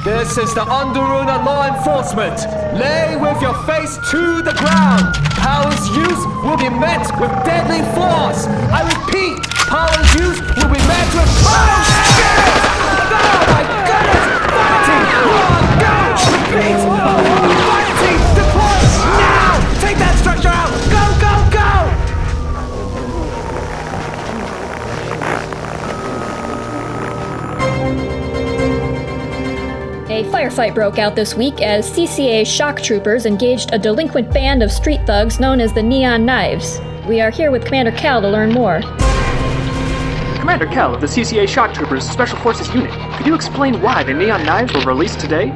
This is the Underuna law enforcement. Lay with your face to the ground. Powers used will be met with deadly force. I repeat, powers used will be met with... Oh, shit! Oh, my goodness! Fighting! Go! Repeat! Fighting! Deploy! Now! Take that structure out! Go, go, go! A firefight broke out this week as CCA shock troopers engaged a delinquent band of street thugs known as the Neon Knives. We are here with Commander Cal to learn more. Commander Cal of the CCA Shock Troopers Special Forces Unit, could you explain why the Neon Knives were released today?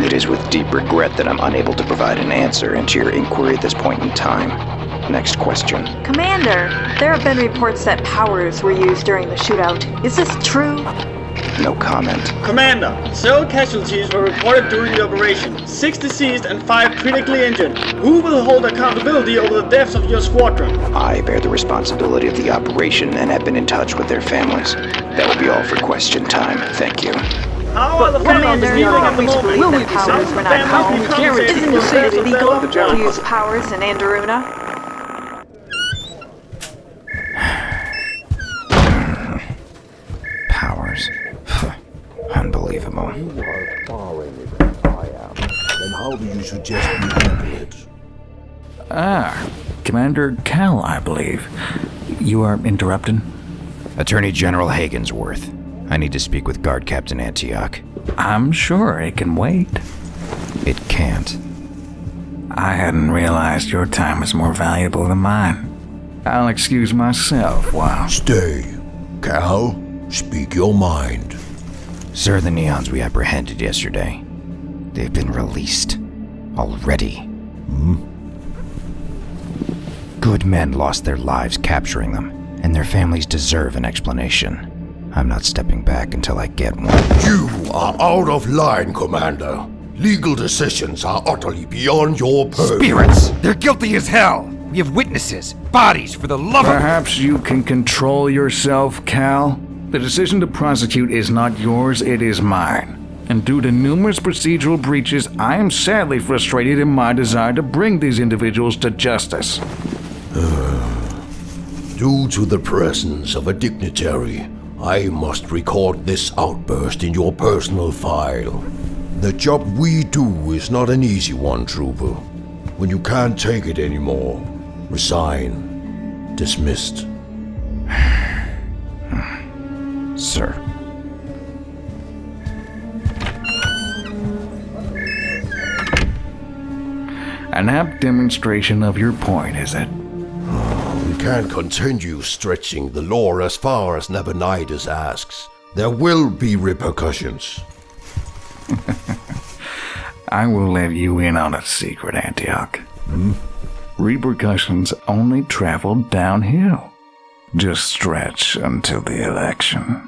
It is with deep regret that I'm unable to provide an answer into your inquiry at this point in time. Next question. Commander, there have been reports that powers were used during the shootout. Is this true? No comment. Commander, 0 casualties were reported during the operation. 6 deceased and 5 critically injured. Who will hold accountability over the deaths of your squadron? I bear the responsibility of the operation and have been in touch with their families. That will be all for question time. Thank you. How are the families Commander, feeling at the we moment? believe that powers were not Families called. be compensated Isn't for it the deaths of their illegal loved to ones? use powers in Andaruna? Powers. Unbelievable. You are far in it than I am. Then how do you suggest we handle it? Commander Cal, I believe. You are interrupting? Attorney General Hagensworth. I need to speak with Guard Captain Antioch. I'm sure it can wait. It can't. I hadn't realized your time is more valuable than mine. I'll excuse myself while... Stay. Cal, speak your mind. Sir, the Neons we apprehended yesterday, they've been released. Already. Good men lost their lives capturing them, and their families deserve an explanation. I'm not stepping back until I get one. You are out of line, Commander. Legal decisions are utterly beyond your purview. Spirits! They're guilty as hell! We have witnesses, bodies, for the love of... Perhaps you can control yourself, Cal? The decision to prosecute is not yours, it is mine. And due to numerous procedural breaches, I am sadly frustrated in my desire to bring these individuals to justice. Due to the presence of a dignitary, I must record this outburst in your personal file. The job we do is not an easy one, Trooper. When you can't take it anymore, resign. Dismissed. Sir. An apt demonstration of your point, is it? We can't continue stretching the law as far as Nabonidus asks. There will be repercussions. I will let you in on a secret, Antioch. Repercussions only travel downhill. Just stretch until the election.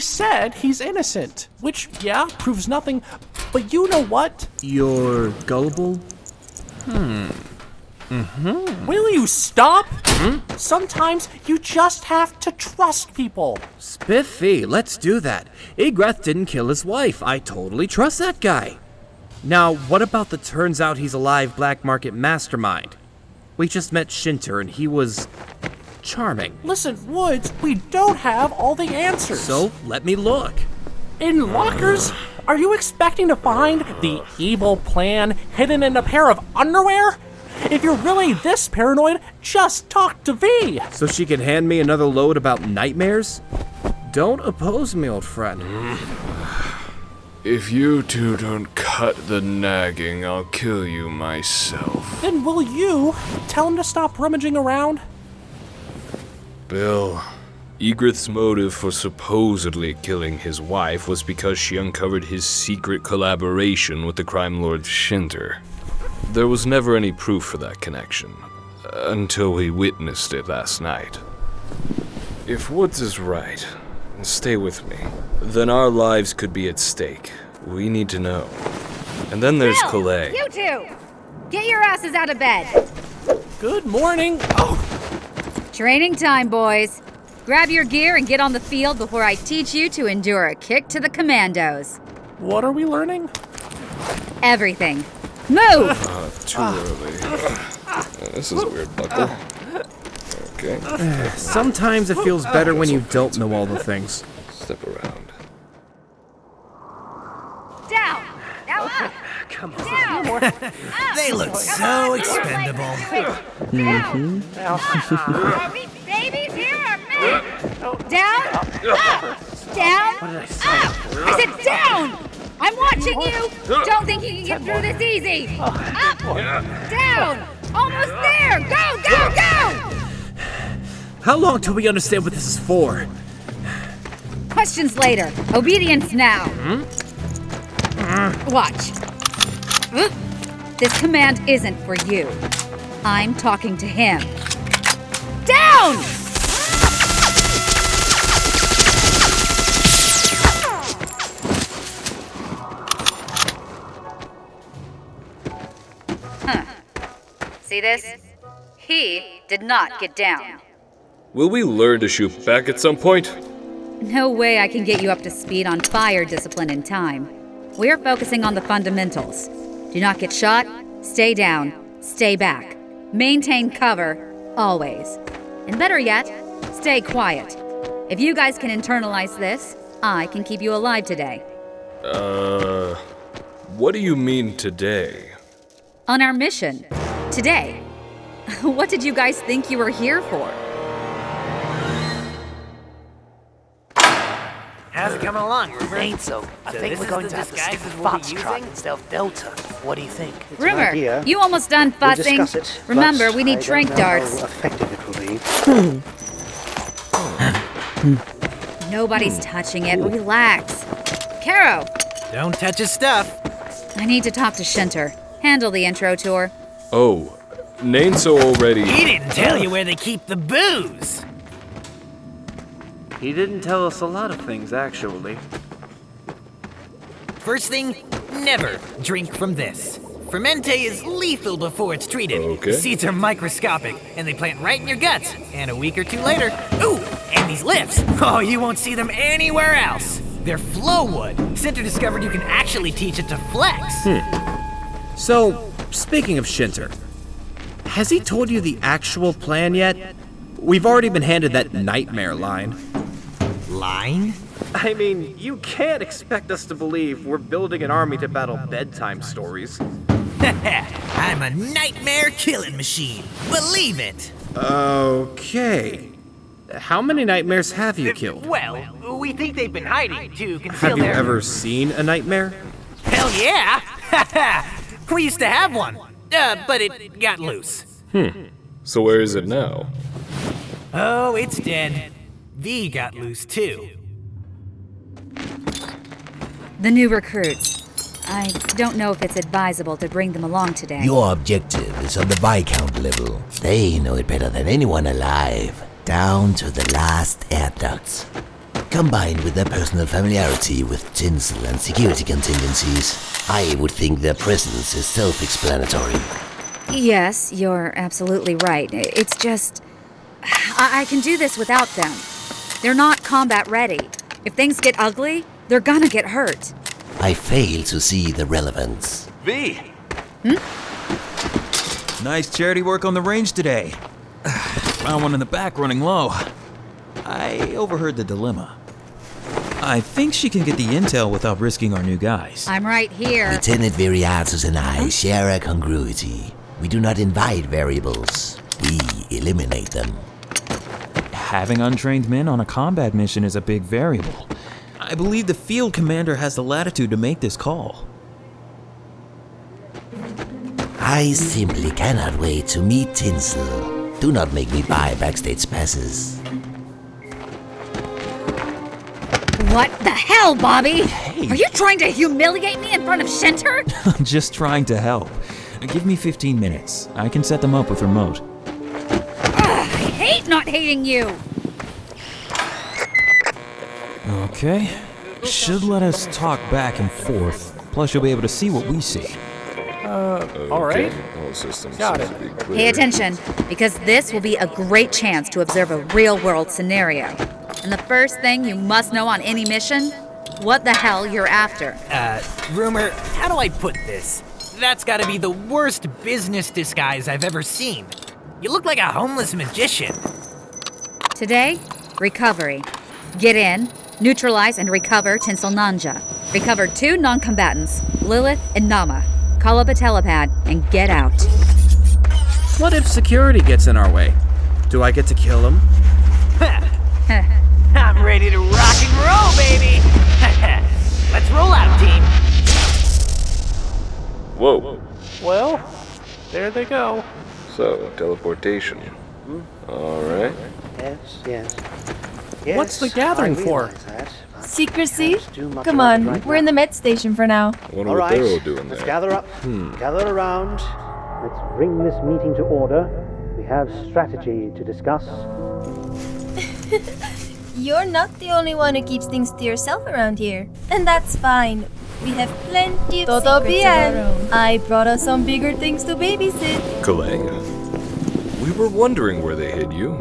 said he's innocent, which, yeah, proves nothing, but you know what? You're gullible? Will you stop? Sometimes you just have to trust people. Spiffy, let's do that. Igreth didn't kill his wife. I totally trust that guy. Now, what about the turns out he's a live black market mastermind? We just met Shinter and he was charming. Listen, Woods, we don't have all the answers. So, let me look. In lockers? Are you expecting to find the evil plan hidden in a pair of underwear? If you're really this paranoid, just talk to V. So she can hand me another load about nightmares? Don't oppose me, old friend. If you two don't cut the nagging, I'll kill you myself. Then will you tell him to stop rummaging around? Bill, Igrith's motive for supposedly killing his wife was because she uncovered his secret collaboration with the crime lord Shinter. There was never any proof for that connection, until we witnessed it last night. If Woods is right, and stay with me, then our lives could be at stake. We need to know. And then there's Bill, Calais. You two! Get your asses out of bed! Good morning. Training time, boys. Grab your gear and get on the field before I teach you to endure a kick to the commandos. What are we learning? Everything. Move! Too early. This is a weird buckle. Okay. Sometimes it feels better when you don't know all the things. Step around. Down! Now up! Come on. Down! Up. They look so expendable. Are we babies here or men? Down! Up! Down! Up! I said down! I'm watching you! Don't think you can get through this easy! Up! Down! Almost there! Go, go, go! How long till we understand what this is for? Questions later. Obedience now. Watch. This command isn't for you. I'm talking to him. Down! See this? He did not get down. Will we learn to shoot back at some point? No way I can get you up to speed on fire discipline in time. We're focusing on the fundamentals. Do not get shot, stay down, stay back. Maintain cover, always. And better yet, stay quiet. If you guys can internalize this, I can keep you alive today. What do you mean today? On our mission. Today. What did you guys think you were here for? How's it coming along, Rumor? Ain't so. I think we're going to have to stick with Foxtrot instead of Delta. What do you think? Rumor, you almost done fussing? We'll discuss it, Remember, but we need I trank don't know darts. how effective it will be. Nobody's touching it. Relax. Caro! Don't touch his stuff. I need to talk to Shinter. Handle the intro tour. Oh, Nainso already... He didn't tell you where they keep the booze. He didn't tell us a lot of things, actually. First thing, never drink from this. Fermente is lethal before it's treated. Okay. The seeds are microscopic, and they plant right in your guts. And a week or two later, ooh, and these lips. Oh, you won't see them anywhere else. They're flowwood. Center discovered you can actually teach it to flex. So, speaking of Shinter, has he told you the actual plan yet? We've already been handed that nightmare line. Line? I mean, you can't expect us to believe we're building an army to battle bedtime stories. I'm a nightmare killing machine. Believe it. Okay. How many nightmares have you killed? Well, we think they've been hiding to conceal Have you their... ever seen a nightmare? Hell yeah! We used to have one, but it got loose. So where is it now? Oh, it's dead. V got loose too. The new recruits. I don't know if it's advisable to bring them along today. Your objective is on the Viscount level. They know it better than anyone alive, down to the last air ducts. Combined with their personal familiarity with tinsel and security contingencies, I would think their presence is self-explanatory. Yes, you're absolutely right. It's just... I can do this without them. They're not combat ready. If things get ugly, they're gonna get hurt. I fail to see the relevance. V! Nice charity work on the range today. Found one in the back running low. I overheard the dilemma. I think she can get the intel without risking our new guys. I'm right here. Lieutenant Viriatus and I share a congruity. We do not invite variables. We eliminate them. Having untrained men on a combat mission is a big variable. I believe the field commander has the latitude to make this call. I simply cannot wait to meet Tinsel. Do not make me buy backstage passes. What the hell, Bobby? Hey. Are you trying to humiliate me in front of Shinter? I'm just trying to help. Give me 15 minutes. I can set them up with remote. I hate not hating you! Okay. Should let us talk back and forth. Plus you'll be able to see what we see. Alright. All systems Got seem to be clear. Pay attention, because this will be a great chance to observe a real-world scenario. And the first thing you must know on any mission, what the hell you're after. Rumor, how do I put this? That's gotta be the worst business disguise I've ever seen. You look like a homeless magician. Today, recovery. Get in, neutralize and recover Tinsel Nanja. Recover 2 non-combatants, Lilith and Nama. Call up a telepad and get out. What if security gets in our way? Do I get to kill him? I'm ready to rock and roll, baby! Let's roll out, team! Whoa. Well, there they go. So, teleportation. Alright. Yes. What's the gathering for? Secrecy? Come on, we're in the med station for now. I wonder what they're all doing Let's there. gather up. Gather around. Let's bring this meeting to order. We have strategy to discuss. You're not the only one who keeps things to yourself around here. And that's fine. We have plenty of Todo secrets of our bien. own. I brought us some bigger things to babysit. Kalea. We were wondering where they hid you.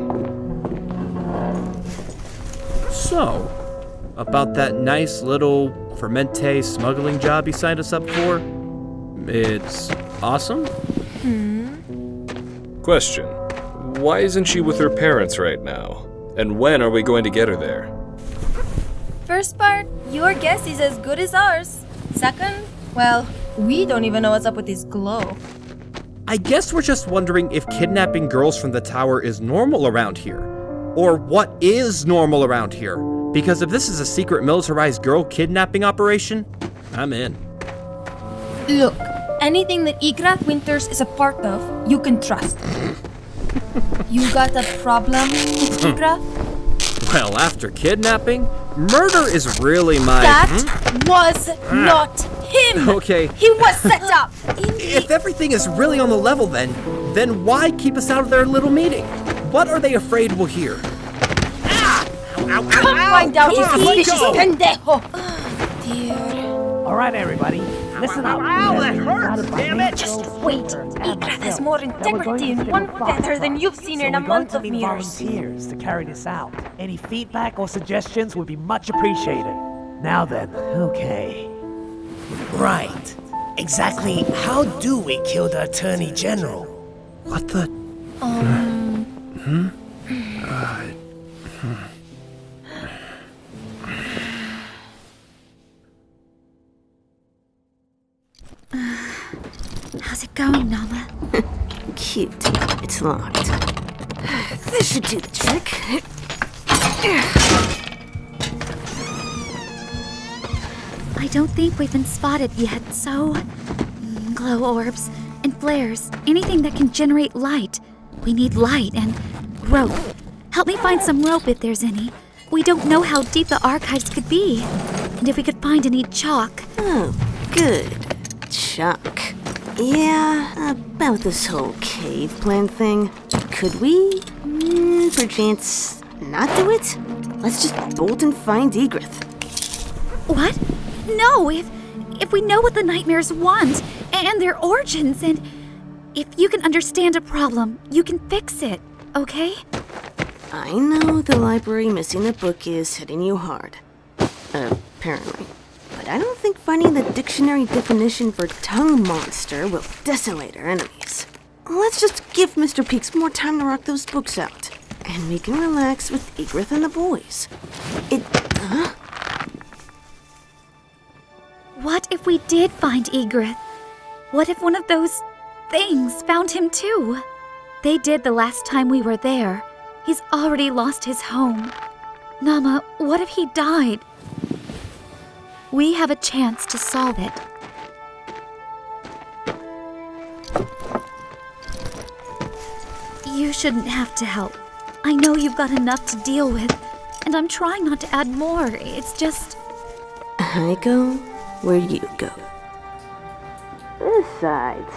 So, about that nice little Fermente smuggling job you signed us up for? It's awesome? Question. Why isn't she with her parents right now? And when are we going to get her there? First part, your guess is as good as ours. Second, well, we don't even know what's up with this glow. I guess we're just wondering if kidnapping girls from the tower is normal around here. Or what is normal around here. Because if this is a secret militarized girl kidnapping operation, I'm in. Look, anything that Igrath Winters is a part of, you can trust. You got a problem with Igrath? Well, after kidnapping, murder is really my... That was not him! Okay. He was set up! If everything is really on the level then why keep us out of their little meeting? What are they afraid we'll hear? Come find out, you suspicious pendejo! Alright, everybody. Listen up. That hurts, damn it! Just wait. Igrath has more integrity in one feather than you've seen in a month of mirrors. Volunteers to carry this out. Any feedback or suggestions would be much appreciated. Now then, okay. Right. Exactly how do we kill the Attorney General? What the... How's it going, Nama? Cute. It's locked. This should do the trick. I don't think we've been spotted yet, so... glow orbs and flares, anything that can generate light. We need light and rope. Help me find some rope if there's any. We don't know how deep the archives could be. And if we could find any chalk. Oh, good. Chalk. Yeah, about this whole cave plan thing. Could we, perchance, not do it? Let's just bolt and find Egrith. What? No, if we know what the nightmares want, and their origins, and if you can understand a problem, you can fix it, okay? I know the library missing a book is hitting you hard. Apparently. But I don't think finding the dictionary definition for tongue monster will desolate our enemies. Let's just give Mr. Peaks more time to rock those books out. And we can relax with Egrith and the boys. What if we did find Egrith? What if one of those things found him too? They did the last time we were there. He's already lost his home. Nama, what if he died? We have a chance to solve it. You shouldn't have to help. I know you've got enough to deal with, and I'm trying not to add more. It's just... I go where you go. Besides,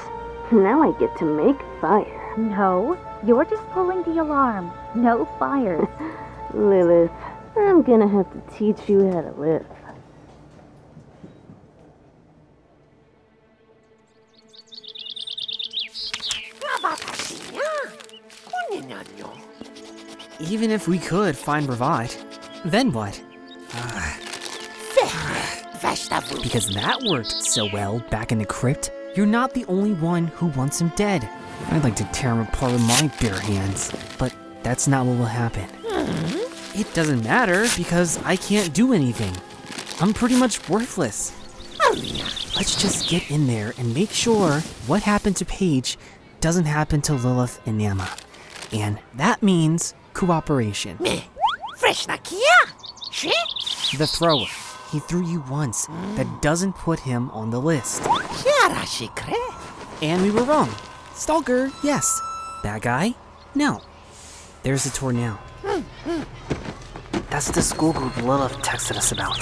now I get to make fire. No, you're just pulling the alarm. No fires. Lilith, I'm gonna have to teach you how to live. Even if we could find Bravade, then what? Because that worked so well back in the crypt, you're not the only one who wants him dead. I'd like to tear him apart with my bare hands, but that's not what will happen. It doesn't matter because I can't do anything. I'm pretty much worthless. Let's just get in there and make sure what happened to Paige doesn't happen to Lilith and Nama. And that means cooperation. The thrower. He threw you once. That doesn't put him on the list. And we were wrong. Stalker, yes. That guy? No. There's the tour now. That's the school group Lilith texted us about.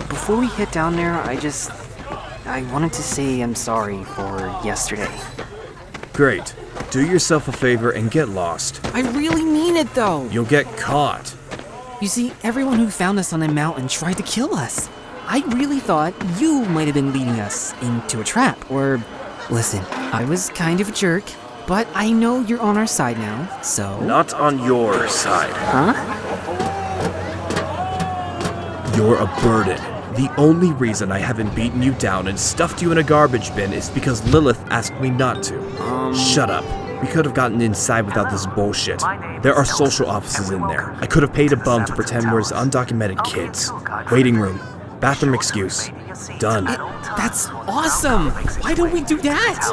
Before we hit down there, I wanted to say I'm sorry for yesterday. Great. Do yourself a favor and get lost. I really mean it, though. You'll get caught. You see, everyone who found us on the mountain tried to kill us. I really thought you might have been leading us into a trap, or... Listen, I was kind of a jerk, but I know you're on our side now, so... Not on your side. Huh? You're a burden. The only reason I haven't beaten you down and stuffed you in a garbage bin is because Lilith asked me not to. Shut up. We could have gotten inside without this bullshit. There are social offices in there. I could have paid a bum to pretend we're undocumented kids. Waiting room. Bathroom excuse. Done. That's awesome! Why don't we do that?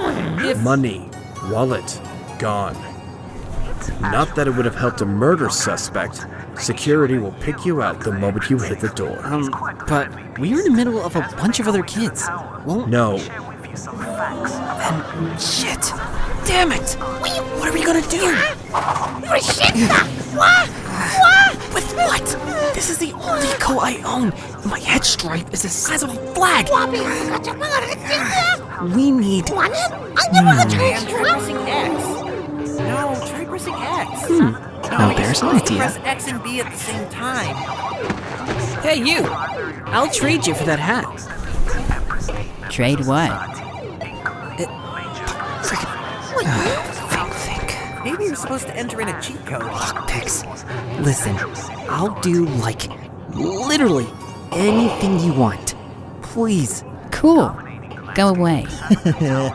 Money. Wallet. Gone. Not that it would have helped a murder suspect. Security will pick you out the moment you hit the door. But we're in the middle of a bunch of other kids. Won't... No. Then shit. Damn it! What are we gonna do? With what? This is the only coat I own. My head stripe is the size of a flag. We need... Try pressing X. No, try pressing X. No, there's an idea. Press X and B at the same time. Hey, you! I'll trade you for that hat. Trade what? Think. Maybe you're supposed to enter in a cheat code. Lockpicks. Listen, I'll do, like, literally anything you want. Please. Cool. Go away. You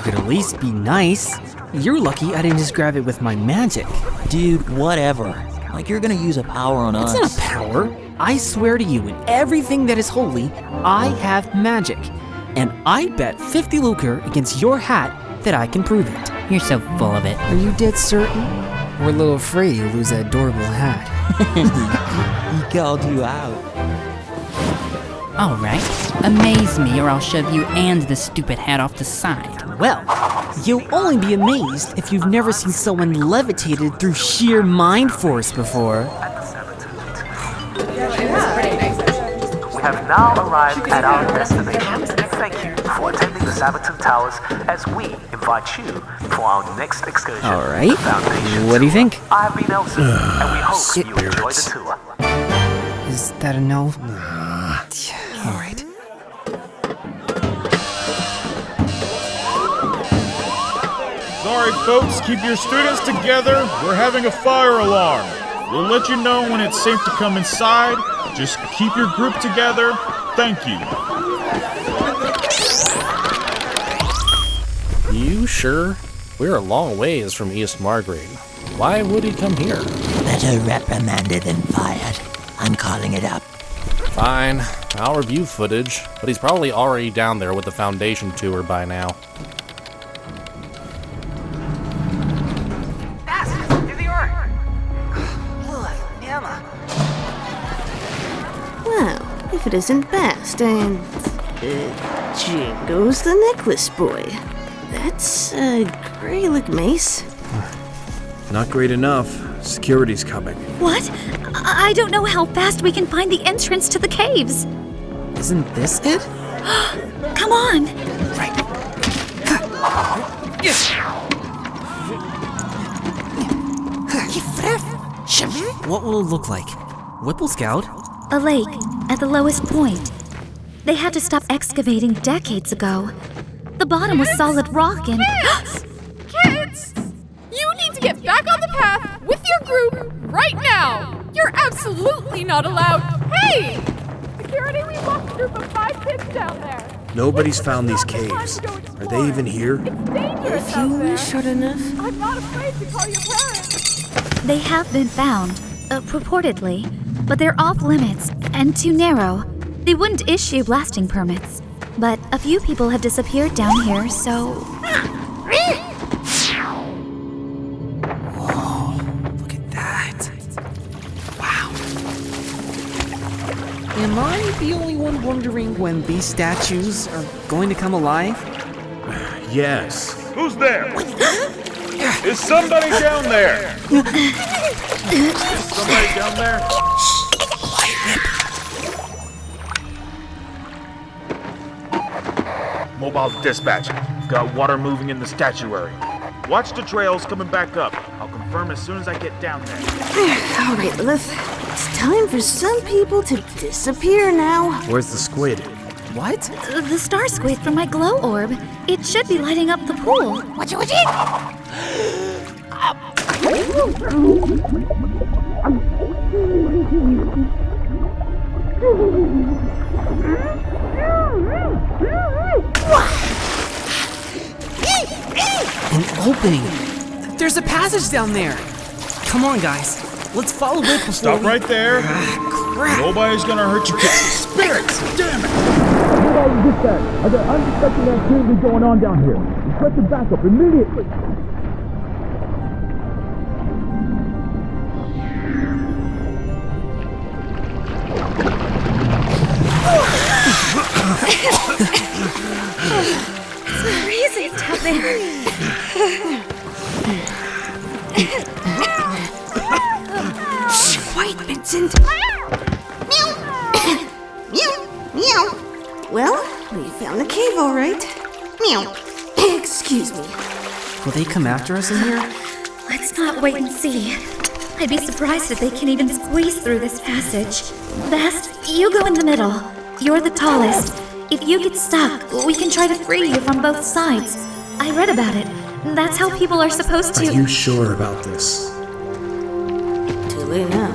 could at least be nice. You're lucky I didn't just grab it with my magic. Dude, whatever. Like you're gonna use a power on us. It's not a power. I swear to you, in everything that is holy, I have magic. And I bet 50 lucre against your hat that I can prove it. You're so full of it. Are you dead certain? We're a little afraid you'll lose that adorable hat. He called you out. Alright, amaze me or I'll shove you and the stupid hat off the side. Well, you'll only be amazed if you've never seen someone levitated through sheer mind force before. We have now arrived at our destination. Thank you for attending the Sabaton Towers as we invite you for our next excursion. All right. The Foundation What do you Tour. think? I have been Elson, and we hope you enjoy the tour. Is that a no? All right. Sorry, folks, keep your students together. We're having a fire alarm. We'll let you know when it's safe to come inside. Just keep your group together. Thank you. You sure? We're a long ways from East Margrave. Why would he come here? Better reprimanded than fired. I'm calling it up. Fine, I'll review footage, but he's probably already down there with the Foundation tour by now. Well, if it isn't Bast and Jingo's the necklace boy. That's a Greylock mace. Not great enough. Security's coming. What? I don't know how fast we can find the entrance to the caves. Isn't this it? Come on. What will it look like? Whipple Scout? A lake at the lowest point. They had to stop excavating decades ago. The bottom was solid rock and... Kids! You need to get back on the path with your group right now! You're absolutely not allowed... Hey! Security, we lost a group of 5 kids down there! Nobody's found these caves. Are they even here? If you were short enough. I'm not afraid to call your parents! They have been found, purportedly, but they're off limits and too narrow. They wouldn't issue blasting permits. But a few people have disappeared down here, so... Whoa, look at that. Wow. Am I the only one wondering when these statues are going to come alive? Yes. Who's there? Is somebody down there? Is somebody down there? Mobile dispatch. Got water moving in the statuary. Watch the trails coming back up. I'll confirm as soon as I get down there. All right, Lilith. It's time for some people to disappear now. Where's the squid? What? The star squid from my glow orb. It should be lighting up the pool. Watch it! An opening. There's a passage down there. Come on, guys. Let's follow it before Stop right there. Crap. Nobody's gonna hurt you. Spirits! Damn it! Nobody get that. I got unexpected activity going on down here. Request backup immediately. It's freezing down there. Quiet, Vincent. Meow. Well, we found the cave, all right. Meow. Excuse me. Will they come after us in here? Let's not wait and see. I'd be surprised if they can even squeeze through this passage. Bast, you go in the middle. You're the tallest. If you get stuck, we can try to free you from both sides. I read about it. That's how people are supposed to... Are you sure about this? Too late now.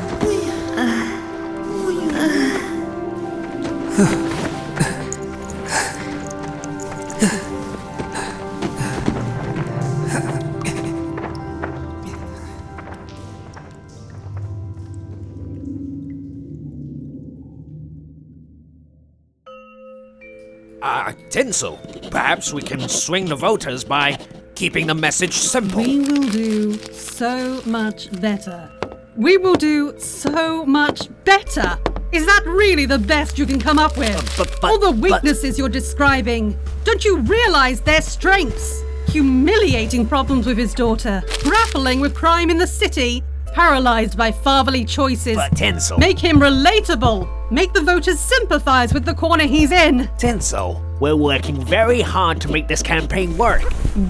Tinsel, perhaps we can swing the voters by keeping the message simple. We will do so much better. We will do so much better. Is that really the best you can come up with? All the weaknesses you're describing, don't you realize their strengths? Humiliating problems with his daughter, grappling with crime in the city, paralyzed by fatherly choices. But Tinsel... Make him relatable. Make the voters sympathize with the corner he's in. Tinsel, We're working very hard to make this campaign work.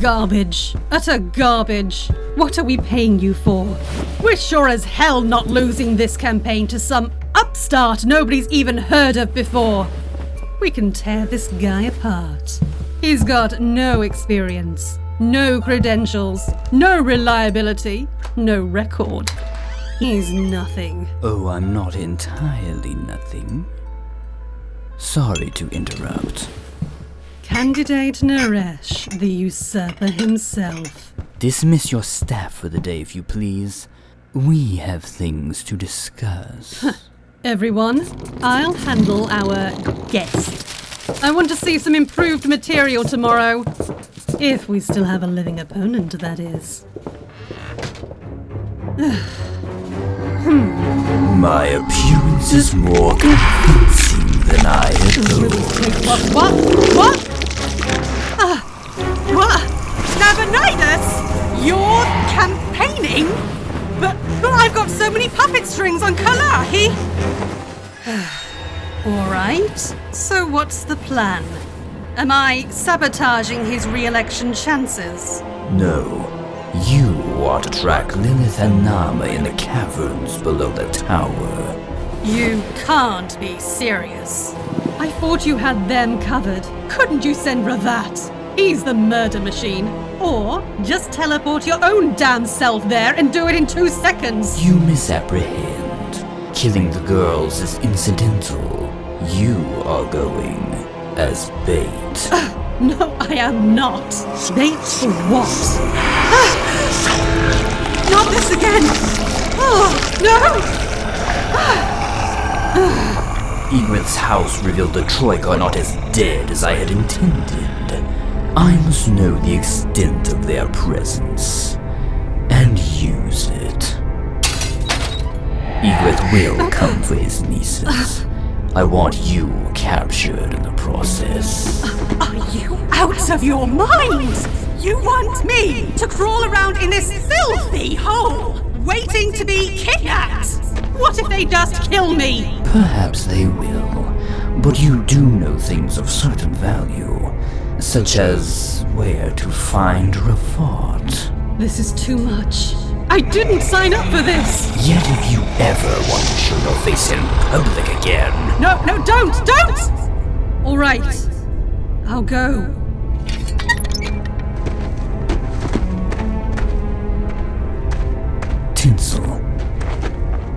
Garbage. Utter garbage. What are we paying you for? We're sure as hell not losing this campaign to some upstart nobody's even heard of before. We can tear this guy apart. He's got no experience, no credentials, no reliability, no record. He's nothing. Oh, I'm not entirely nothing. Sorry to interrupt. Candidate Naresh, the usurper himself. Dismiss your staff for the day, if you please. We have things to discuss. Everyone, I'll handle our guest. I want to see some improved material tomorrow. If we still have a living opponent, that is. My appearance is more convincing than I had hoped. What? What? Nabonidus? You're campaigning? But I've got so many puppet strings on Kalahi. Alright, so what's the plan? Am I sabotaging his re-election chances? No. You want to track Lilith and Nama in the caverns below the tower. You can't be serious. I thought you had them covered. Couldn't you send Ravat? He's the murder machine. Or just teleport your own damn self there and do it in 2 seconds. You misapprehend. Killing the girls is incidental. You are going as bait. No, I am not. Bait for what? Not this again! Oh, no! Egret's house revealed the Troika are not as dead as I had intended. I must know the extent of their presence and use it. Egret will come for his nieces. I want you captured in the process. Are you out of your mind? You want me to crawl around in this filthy hole, waiting to be kidnapped? What if they just kill me? Perhaps they will, but you do know things of certain value, such as where to find Rafat. This is too much. I didn't sign up for this! Yet if you ever want to show your face in public again... No, don't! Alright, I'll go. Tinsel.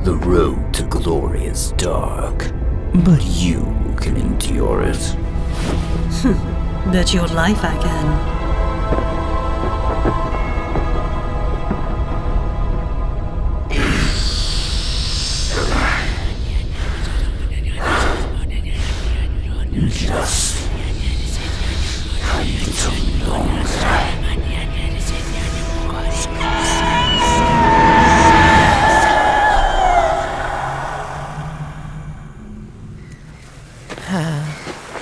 The road to glory is dark, but you can endure it. Bet your life I can. Just a little longer.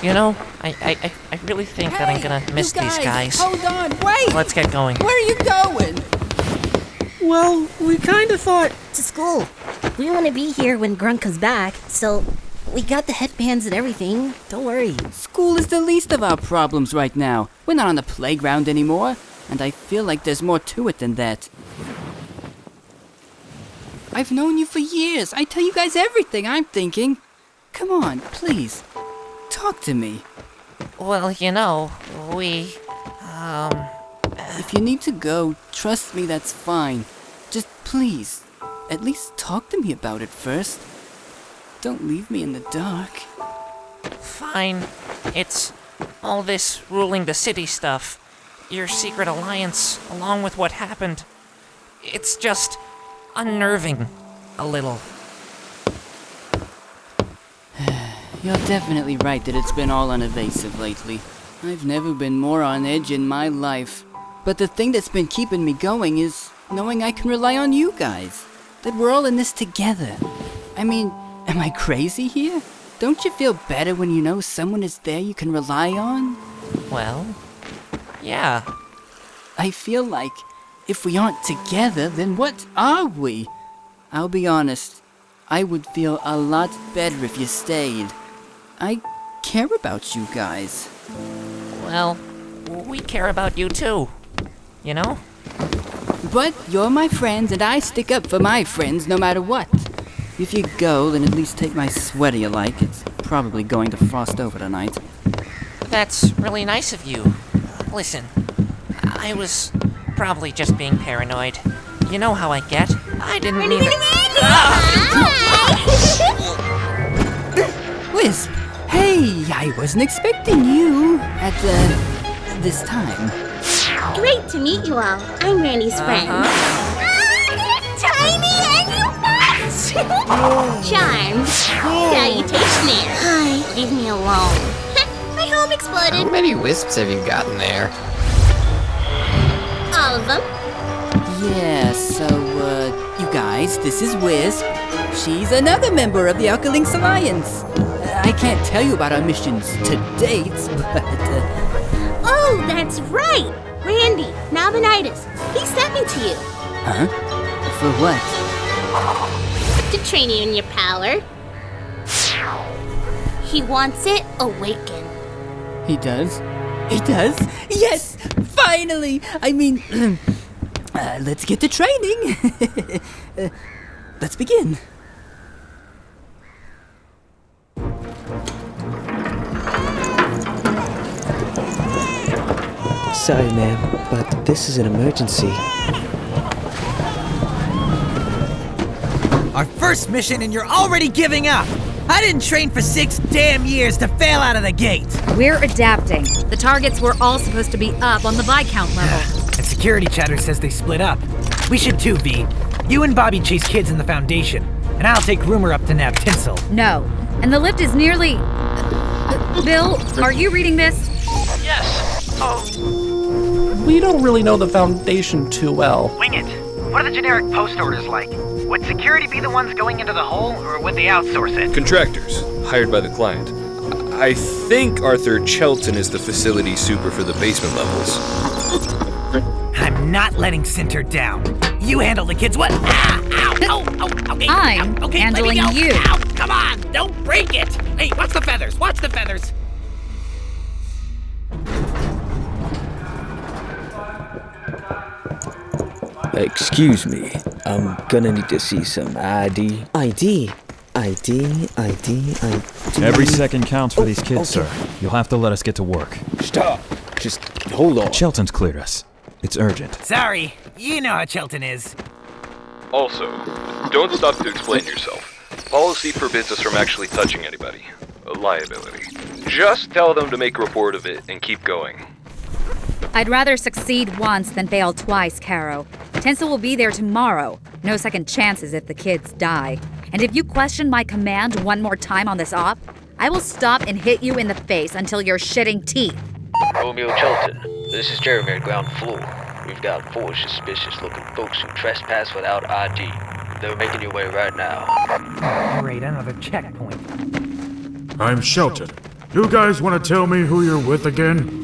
You know, I really think that I'm gonna miss these guys. Hold on, wait! Let's get going. Where are you going? Well, we kinda thought... To school. We want to be here when Grunt comes back, so we got the headbands and everything. Don't worry. School is the least of our problems right now. We're not on the playground anymore, and I feel like there's more to it than that. I've known you for years. I tell you guys everything I'm thinking. Come on, please. Talk to me. Well, you know, If you need to go, trust me, that's fine. Just please, at least talk to me about it first. Don't leave me in the dark. Fine. It's all this ruling the city stuff. Your secret alliance, along with what happened. It's just unnerving, a little. You're definitely right that it's been all unevasive lately. I've never been more on edge in my life. But the thing that's been keeping me going is knowing I can rely on you guys. That we're all in this together. I mean, am I crazy here? Don't you feel better when you know someone is there you can rely on? Well, yeah. I feel like if we aren't together, then what are we? I'll be honest, I would feel a lot better if you stayed. I care about you guys. Well, we care about you too. You know? But you're my friends, and I stick up for my friends no matter what. If you go, then at least take my sweater you like. It's probably going to frost over tonight. That's really nice of you. Listen, I was probably just being paranoid. You know how I get. I didn't mean it. Wisp! Hey, I wasn't expecting you at, this time. Great to meet you all. I'm Randy's friend. Tiny and you nuts! Charmed. Salutation there. Hi. Leave me alone. My home exploded. How many wisps have you gotten there? All of them. Yeah, so, you guys, this is Wisp. She's another member of the Alkalinx Alliance. I can't tell you about our missions to date, but, Oh, that's right! Randy, Nabonidus. He sent me to you. Huh? For what? To train you in your power. He wants it awakened. He does? He does? Yes! Finally! I mean, let's get to training. Let's begin. Sorry, ma'am, but this is an emergency. Our first mission and you're already giving up! I didn't train for 6 damn years to fail out of the gate! We're adapting. The targets were all supposed to be up on the Viscount level. And security chatter says they split up. We should too, V. You and Bobby chase kids in the Foundation, and I'll take Rumor up to nab Tinsel. No. And the lift is nearly... Bill, are you reading this? Yes. We don't really know the Foundation too well. Wing it. What are the generic post orders like? Would security be the ones going into the hole, or would they outsource it? Contractors, hired by the client. I think Arthur Chelton is the facility super for the basement levels. I'm not letting Cinter down. You handle the kids. What? Ah, ow, ow, okay. I'm okay, handling let me go. you. Ow, come on, don't break it. Hey, watch the feathers, watch the feathers. Excuse me, I'm gonna need to see some ID. ID? Every second counts for these kids, sir. You'll have to let us get to work. Stop! Just hold on. Chelton's cleared us. It's urgent. Sorry, you know how Chelton is. Also, don't stop to explain yourself. Policy forbids us from actually touching anybody. A liability. Just tell them to make a report of it and keep going. I'd rather succeed once than fail twice, Caro. Tinsel will be there tomorrow. No second chances if the kids die. And if you question my command one more time on this op, I will stop and hit you in the face until you're shitting teeth. Romeo Chelton, this is Jeremy at ground floor. We've got 4 suspicious-looking folks who trespass without ID. They're making your way right now. Great, another checkpoint. I'm Shelton. You guys want to tell me who you're with again?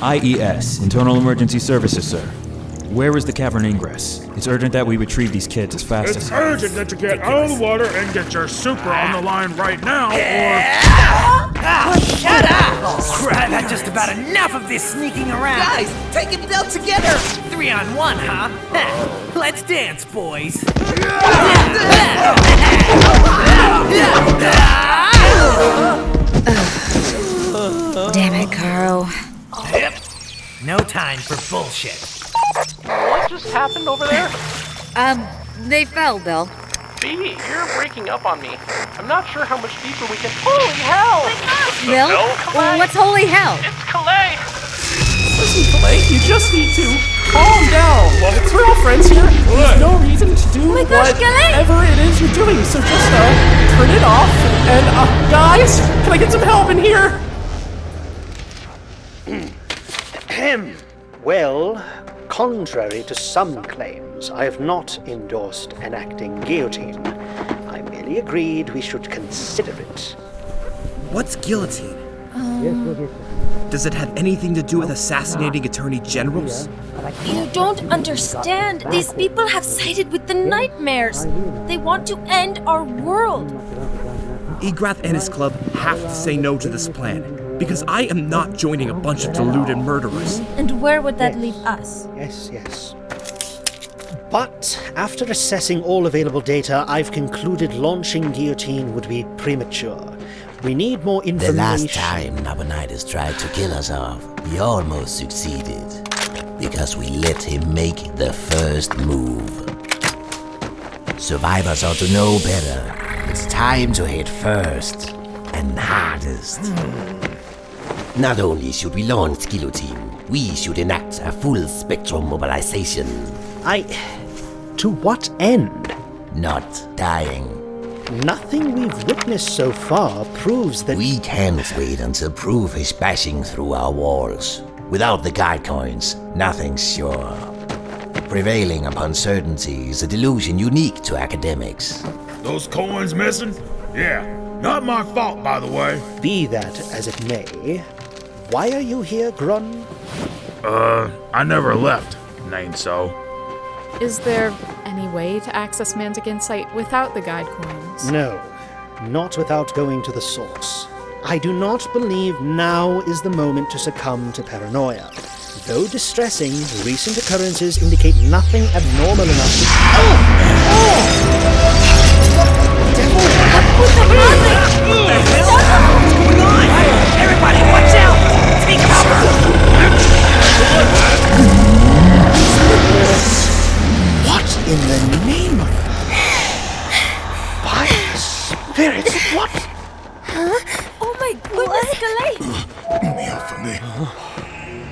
IES, Internal Emergency Services, sir. Where is the cavern ingress? It's urgent that we retrieve these kids as fast as... It's urgent that you get out of the water and get your super on the line right now, or... Shut up! Oh, crap, I've had just about enough of this sneaking around. Guys, take it down together! 3 on 1, huh? Let's dance, boys. Damn it, Caro. Yep. No time for bullshit. What just happened over there? They fell, Bill. B, you're breaking up on me. I'm not sure how much deeper we can. Holy hell! Bill? Well, what's holy hell? It's Calais! Listen, Clay, you just need to calm down. We're all friends here. There's no reason to do whatever it is you're doing, so just, turn it off. And, guys, can I get some help in here? Well, contrary to some claims, I have not endorsed enacting guillotine. I merely agreed we should consider it. What's guillotine? Does it have anything to do with assassinating attorney generals? You don't understand. These people have sided with the nightmares. They want to end our world. Egrath and his club have to say no to this plan. because I am not joining a bunch of deluded murderers. And where would that leave us? Yes. But after assessing all available data, I've concluded launching Guillotine would be premature. We need more information. The last time Nabonidus tried to kill us off, he almost succeeded. Because we let him make the first move. Survivors ought to know better. It's time to hit first and hardest. Not only should we launch Guillotine, we should enact a full spectrum mobilization. To what end? Not dying. Nothing we've witnessed so far proves that... We can't wait until proof is bashing through our walls. Without the guide coins, nothing's sure. Prevailing upon certainty is a delusion unique to academics. Those coins missing? Yeah, not my fault, by the way. Be that as it may, why are you here, Grun? I never left, name so. Is there any way to access Mantic Insight without the guide coins? No, not without going to the source. I do not believe now is the moment to succumb to paranoia. Though distressing, recent occurrences indicate nothing abnormal enough to... Everybody, watch out! Take cover! What in the name of... By the spirits, what? Huh? Oh my goodness, Galay!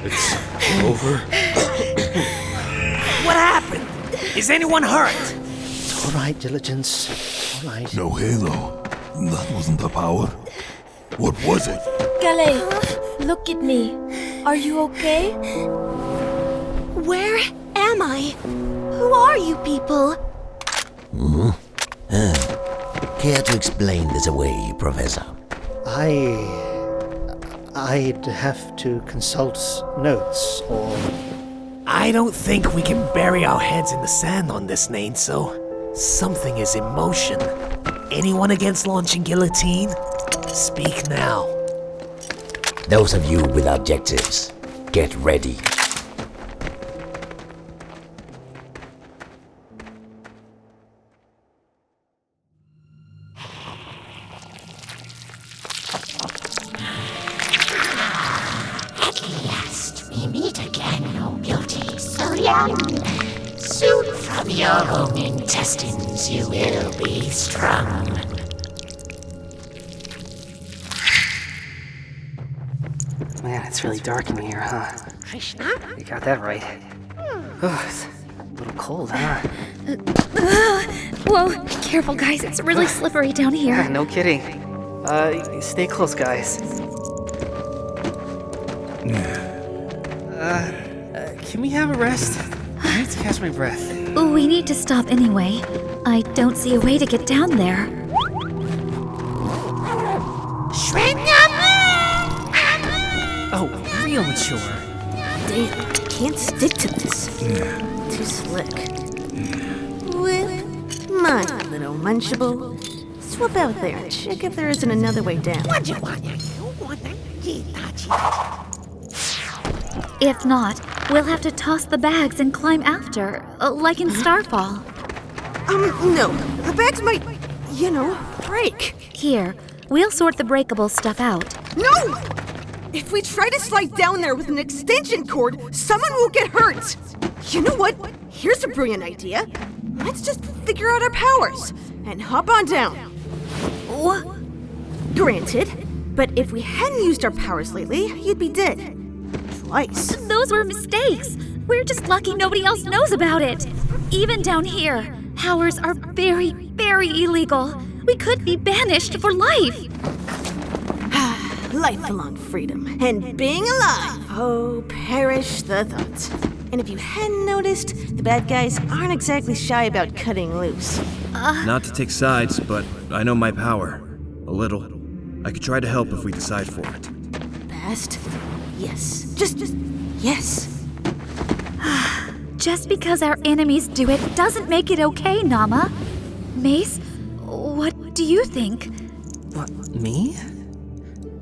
It's over. What happened? Is anyone hurt? It's all right, Diligence. All right. No halo. That wasn't the power. What was it? Galay, look at me. Are you okay? Where am I? Who are you people? Care to explain this away, Professor? I'd have to consult notes, or... I don't think we can bury our heads in the sand on this, Nainso. Something is in motion. Anyone against launching Guillotine? Speak now. Those of you with objectives, get ready. Soon from your own intestines you will be sprung. Man, it's really dark in here, huh? You got that right. Oh, it's a little cold, huh? Whoa, careful guys, it's really slippery down here. Yeah, no kidding. Stay close, guys. Can we have a rest? I need to catch my breath. We need to stop anyway. I don't see a way to get down there. Oh, real mature. They can't stick to this. Too slick. Whip, my little munchable. Swap out there and check if there isn't another way down. If not, we'll have to toss the bags and climb after, like in Starfall. No. The bags might, break. Here, we'll sort the breakable stuff out. No! If we try to slide down there with an extension cord, someone will get hurt. You know what? Here's a brilliant idea. Let's just figure out our powers and hop on down. What? Granted, but if we hadn't used our powers lately, you'd be dead. Twice. Those were mistakes. We're just lucky nobody else knows about it. Even down here, powers are very, very illegal. We could be banished for life. Life along freedom and being alive. Oh, perish the thought. And if you hadn't noticed, the bad guys aren't exactly shy about cutting loose. Not to take sides, but I know my power. A little. I could try to help if we decide for it. Best? Yes. Just yes. Just because our enemies do it doesn't make it okay, Nama. Mace, what do you think? What, me?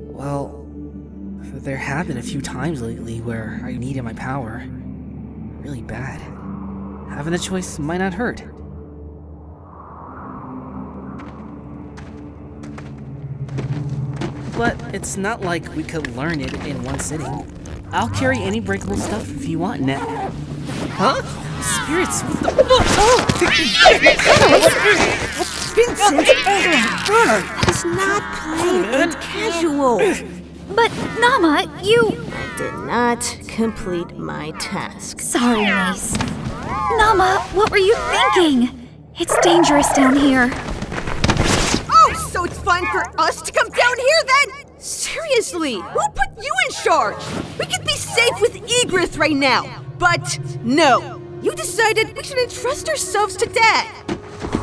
Well, There have been a few times lately where I needed my power. Really bad. Having a choice might not hurt. But it's not like we could learn it in one sitting. I'll carry any breakable stuff if you want, Net. Huh? Spirits, what the... It's not playing, it's casual. But, Nama, you... I did not complete my task. Sorry, Mace. Nama, what were you thinking? It's dangerous down here. Oh, so it's fun for us to come down here then? Seriously, who put you in charge? We could be safe with Egrith right now, but no. You decided we should entrust ourselves to Dad.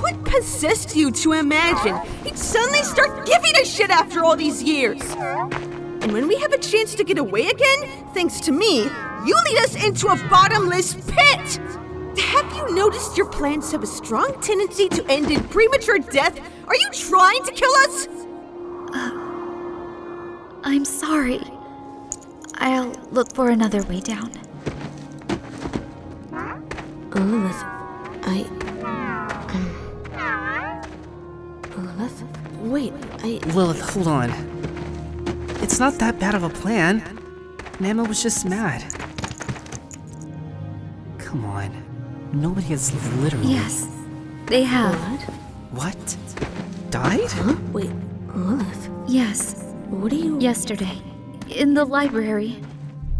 What possessed you to imagine he'd suddenly start giving a shit after all these years? And when we have a chance to get away again, thanks to me, you lead us into a bottomless pit! Have you noticed your plans have a strong tendency to end in premature death? Are you trying to kill us? I'm sorry. I'll look for another way down. Lilith, Lilith? Wait, Lilith, hold on. It's not that bad of a plan. Nama was just mad. Come on. Nobody has literally... Yes, they have. What? Died? Huh? Wait, Lilith? Yes. What are you... Yesterday, in the library,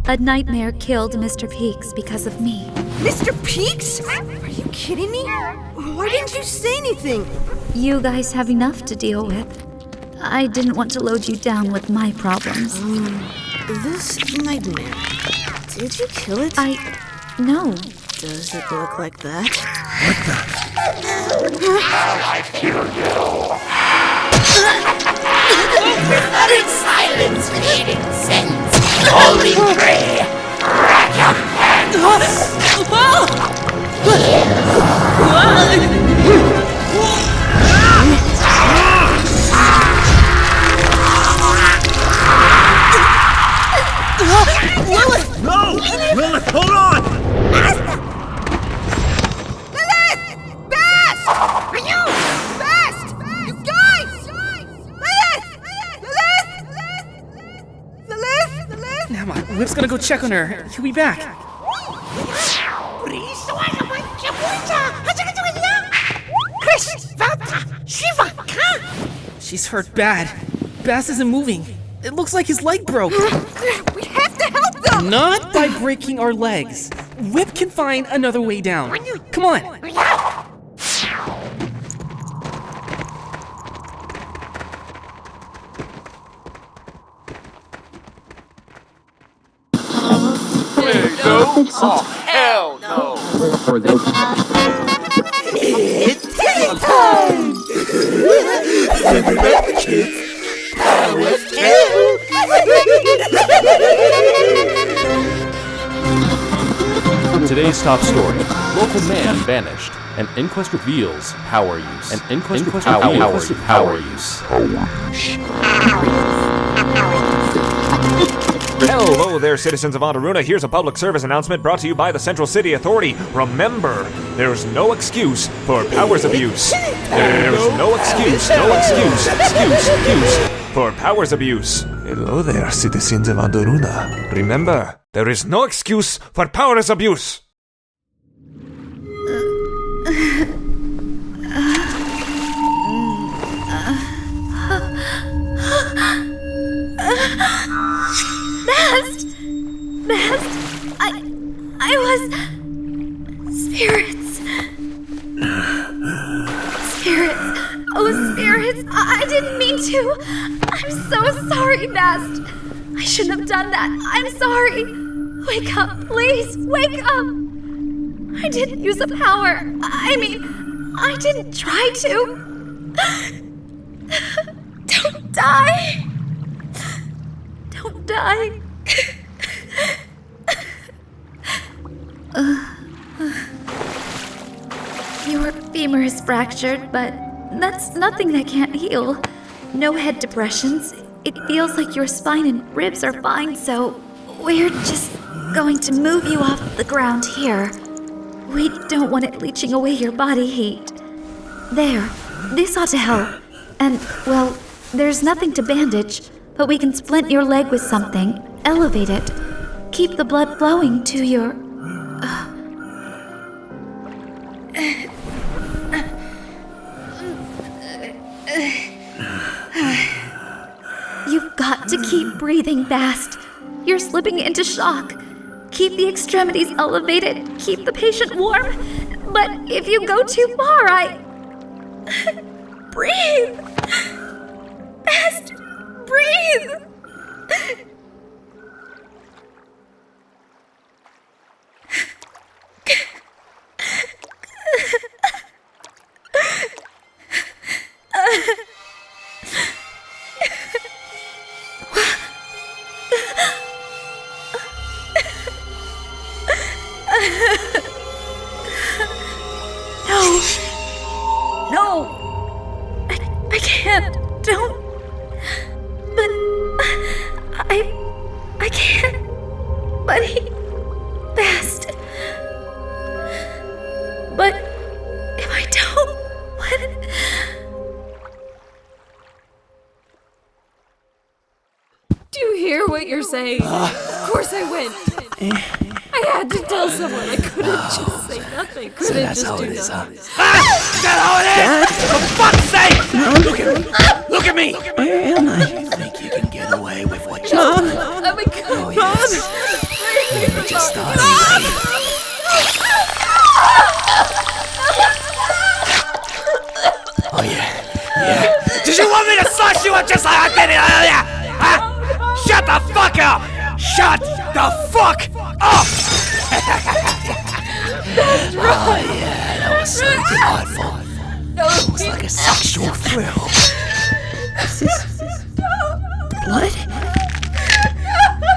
a nightmare killed Mr. Peaks because of me. Mr. Peaks? Are you kidding me? Why didn't you say anything? You guys have enough to deal with. I didn't want to load you down with my problems. This nightmare, did you kill it? No. Does it look like that? Now I've killed you. Utter silence, creating sense. Holy prey. Lilith! No! Lilith, hold on! Lilith! Bast! Are you? Bast! You guys! Lilith! Nama, Whip's gonna go check on her. He'll be back. She's hurt bad. Bass isn't moving. It looks like his leg broke. We have to help them! Not by breaking our legs. Whip can find another way down. Come on. Oh, hell no! It's tea time! Remember, kids, power's Today's top story: local man vanished. An inquest reveals power use. Power use. Hello there, citizens of Andaruna. Here's a public service announcement brought to you by the Central City Authority. Remember, there's no excuse for powers abuse. There's no excuse for powers abuse. Hello there, citizens of Andaruna. Remember, there is no excuse for powers abuse. Best, I was... Spirits. Oh, spirits, I didn't mean to. I'm so sorry, Best. I shouldn't have done that. I'm sorry. Wake up, please, wake up. I didn't use a power. I didn't try to. Don't die. Don't die. Your femur is fractured, but that's nothing that can't heal. No head depressions. It feels like your spine and ribs are fine, so we're just going to move you off the ground here. We don't want it leaching away your body heat. There, this ought to help. And, well, there's nothing to bandage, but we can splint your leg with something, elevate it, keep the blood flowing to your... You've got to keep breathing fast. You're slipping into shock. Keep the extremities elevated, keep the patient warm. But if you go too far, Breathe! Fast! Breathe! No! I can't. Don't. But I can't. Buddy. Fast. But if I don't, what? Do you hear what you're saying? Of course I went. I had to tell someone. I couldn't just say nothing. Couldn't just do nothing. Is that how it is? For fuck's sake! Look at me! Look at me! Where am I? You think you can get away with what you've Mom! done? Oh my God! Oh, yes. You're just starting. Oh, yeah. Did you want me to slice you up just like I did it earlier? Huh? Shut the fuck up! Shut the fuck up! Oh, yeah, that was so delightful. It was like a sexual thrill. This is blood?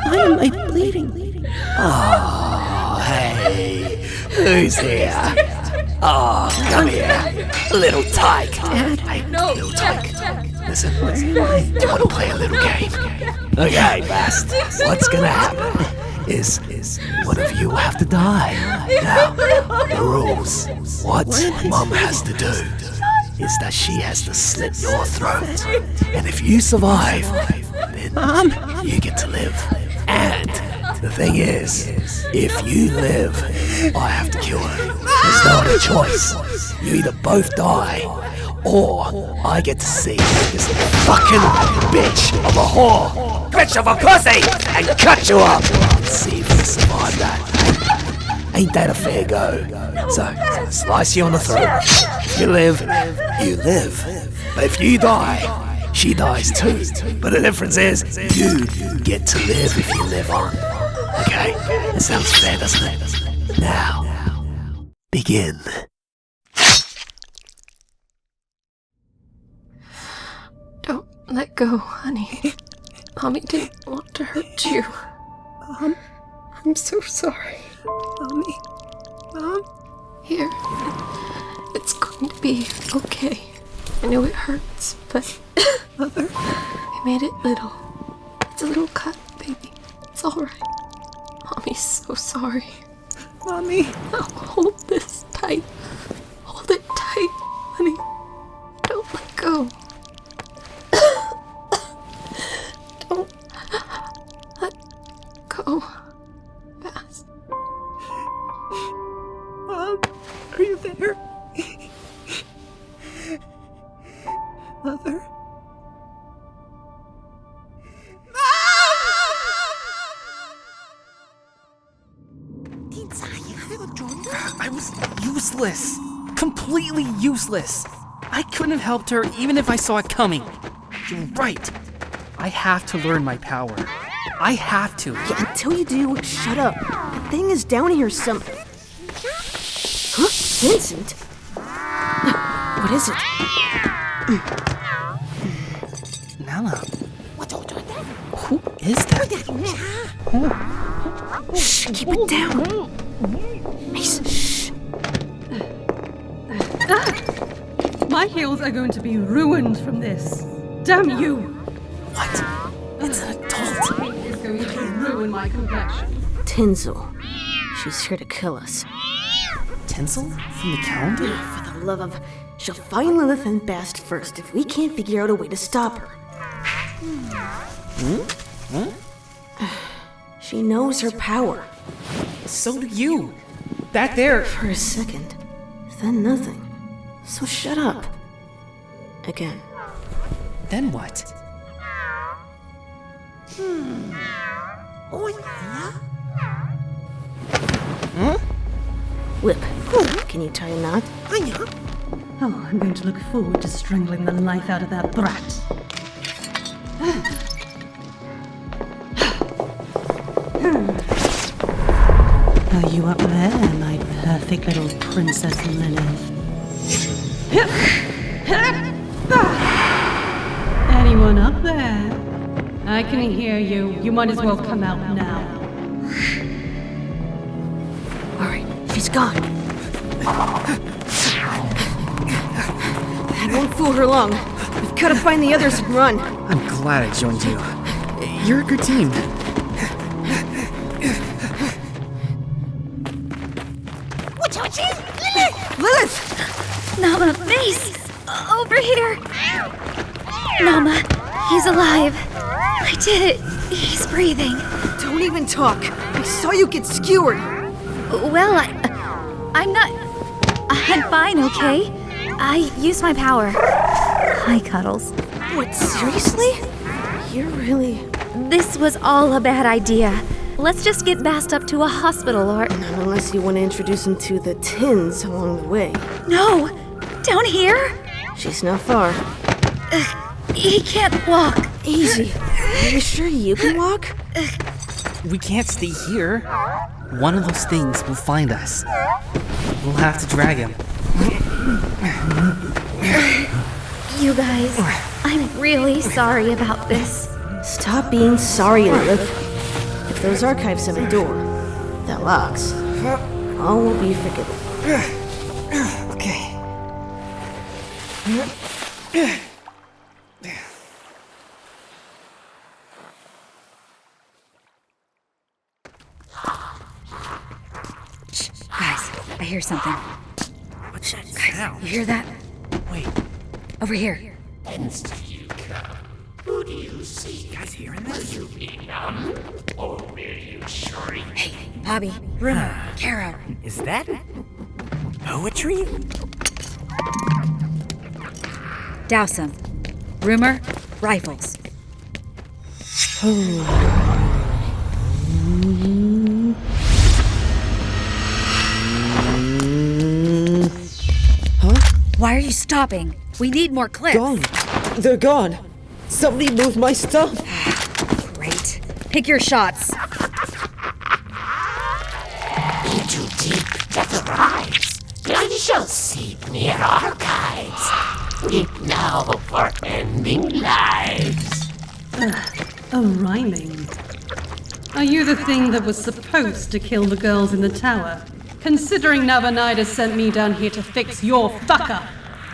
Why am I bleeding? Oh, hey, who's here? Oh, come here, little tyke. Dad, Hey, no, little tyke. Jack. Listen, do you want to play a little game? Okay, Bast. What's gonna happen is one of you will have to die. Now, the rules. What Mom has to do is that she has to slit your throat. And if you survive, then you get to live. And the thing is, if you live, I have to kill her. There's no other choice. You either both die, or I get to see this fucking bitch of a whore, bitch of a pussy, and cut you up. See if you survive that. Ain't that a fair go? So, slice you on the throat. If you live, you live. But if you die, she dies too. But the difference is, you get to live if you live on. Okay? It sounds fair, doesn't it? Now, begin. Don't let go, honey. Mommy didn't want to hurt you. Mom, I'm so sorry. Mommy, Mom. Here. It's going to be okay. I know it hurts, but Mother, I made it little. It's a little cut, baby. It's alright. Mommy's so sorry. Mommy. Now hold this tight. Hold it tight, honey. Don't let go. Don't let go. Fast. Mom, are you there? Mother? I was useless. Completely useless. I couldn't have helped her even if I saw it coming. You're right. I have to learn my power. I have to. Yeah, until you do, shut up. The thing is down here some... Huh? Vincent? What is it? Nala. Who is that? Shh, keep it down. Mason, shh. My heels are going to be ruined from this. Damn you! What? It's an adult. It's going to ruin my complexion. Tinsel. She's here to kill us. Tinsel? From the calendar? For the love of... She'll find Lilith and Bast first if we can't figure out a way to stop her. She knows her power. So do you. Back there. For a second. Then nothing. So shut up. Again. Then what? Oh, yeah? Whip. Can you tie a knot? Oh, I'm going to look forward to strangling the life out of that brat. Are you up there, my perfect little Princess Lilith? Anyone up there? I can hear you. You might as well come out now. Alright, she's gone. That won't fool her long. We've got to find the others and run. I'm glad I joined you. You're a good team. Lilith! Nama, face! Over here! Nama, he's alive. I did it. He's breathing. Don't even talk. I saw you get skewered. Well, I'm not... I'm fine, okay? I used my power. Hi, Cuddles. What, seriously? You're really... This was all a bad idea. Let's just get Bast up to a hospital or... Not unless you want to introduce him to the tins along the way. No! Down here? She's not far. He can't walk. Easy. Are you sure you can walk? We can't stay here. One of those things will find us. We'll have to drag him. You guys, I'm really sorry about this. Stop being sorry, Lilith. If those archives have a door that locks, all will be forgiven. Okay. Guys, I hear something. What's that sound? You hear that? Wait. Over here. Whence do you come? Who do you see? You guys hearing this? Will you be numb, or will you shriek? Hey, Bobby, Bruno, Caro. Is that poetry? Douse 'em. Rumor, rifles. Why are you stopping? We need more clips. Gone. They're gone. Somebody moved my stuff. Great. Pick your shots. Into deep death arrives. Blood shall seep near archives. Weep now for ending lives. Oh, rhyming. Are you the thing that was supposed to kill the girls in the tower? Considering Navanidah sent me down here to fix your fuck-up,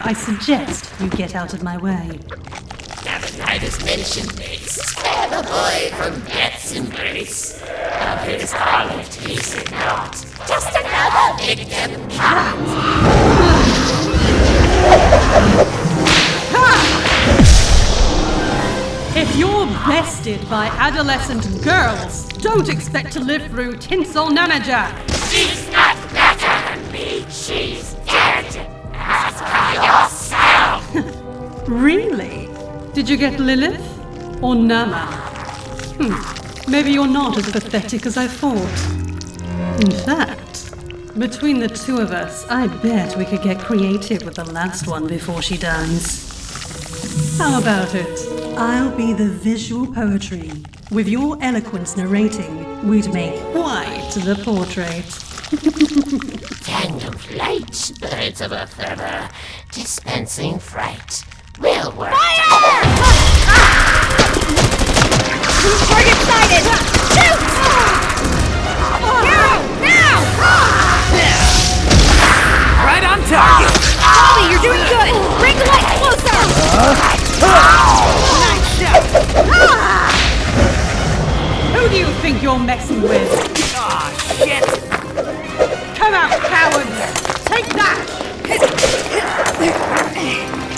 I suggest you get out of my way. Navanidah's mention makes spare the boy from death's embrace. Of his harlot he's not, just another victim cat. If you're bested by adolescent girls, don't expect to live through Tinsel Nanaja. She's not better than me. She's dead. Ask her yourself. Really? Did you get Lilith? Or Nama? Maybe you're not as pathetic as I thought. In fact, between the two of us, I bet we could get creative with the last one before she dies. How about it? I'll be the visual poetry. With your eloquence narrating, we'd make quite the portrait. Tandem flight, birds of a feather, dispensing fright. Will work. Fire! Target sighted! Shoot! Now! Right on target! Bobby, you're doing good! Bring the light closer! Nice shot! messing with. Aw, shit! Come out, cowards! Take that!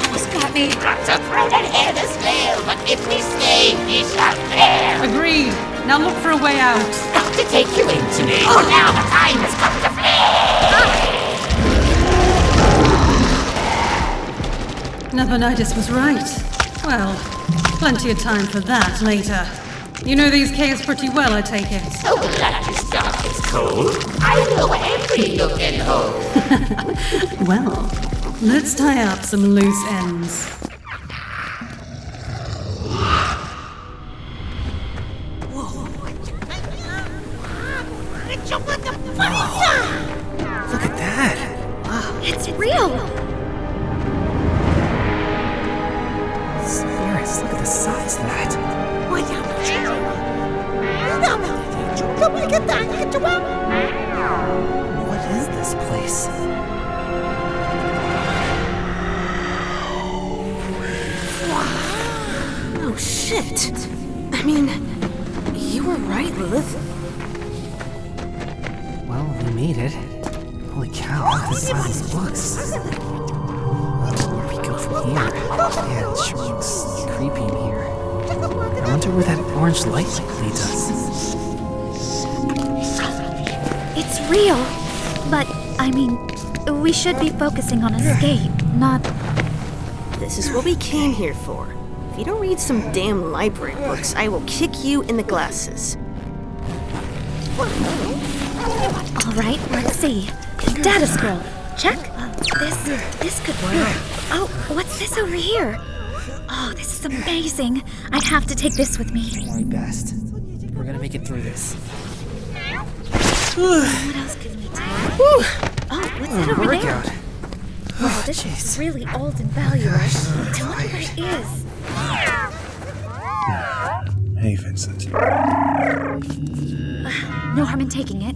He's got me. Got to thread and head as well, but if we stay, we shall fare. Agreed. Now look for a way out. Got to take you into me, for now the time has come to flare. Nabonidus was right. Well, plenty of time for that later. You know these caves pretty well, I take it. So that is dark as cold. I know every nook and hole. Well, let's tie up some loose ends. Look at that. Wow. It's real. Spirits, look at the size of that. What is this place? Oh, shit. I mean, you were right, Lilith. Well, we made it. Holy cow, look at the size of these books. Where do we go from here? Man, it sure looks creepy in here. I wonder where that orange light leads us. It's real. But, I mean, we should be focusing on escape, not... This is what we came here for. If you don't read some damn library books, I will kick you in the glasses. All right, let's see. Data scroll. Check. This could work. Oh, what's this over here? Oh, this is amazing. I have to take this with me. Very best. We're gonna make it through this. What else can we take? Oh, what's that over workout. there? Wow, this is really old and valuable. I wonder what it is. Hey, Vincent. No harm in taking it.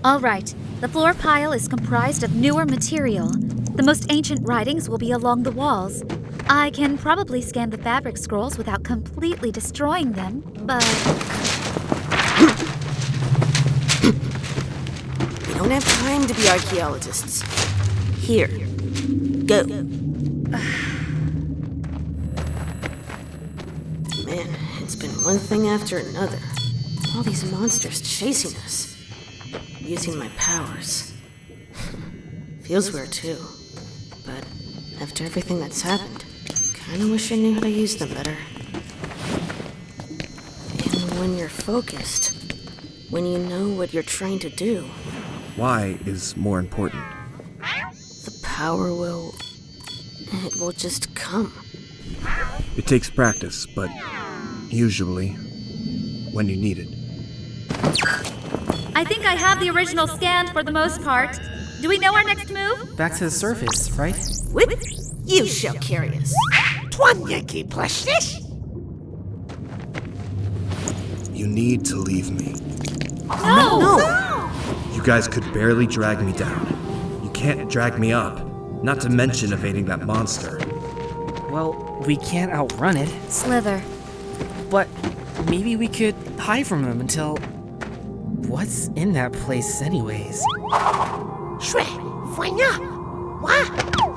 All right. The floor pile is comprised of newer material. The most ancient writings will be along the walls. I can probably scan the fabric scrolls without completely destroying them, but... We don't have time to be archaeologists. Here. Go. Man, it's been one thing after another. All these monsters chasing us. Using my powers. Feels weird too. But after everything that's happened, kinda wish I knew how to use them better. And when you're focused, when you know what you're trying to do, Why is more important. the power will... it will just come. It takes practice, but usually when you need it. I think I have the original scan for the most part. Do we know our next move? Back to the surface, right? Whip, you shall carry us. You need to leave me. No! You guys could barely drag me down. You can't drag me up, not to mention evading that monster. Well, we can't outrun it. Slither. But maybe we could hide from him until... What's in that place anyways?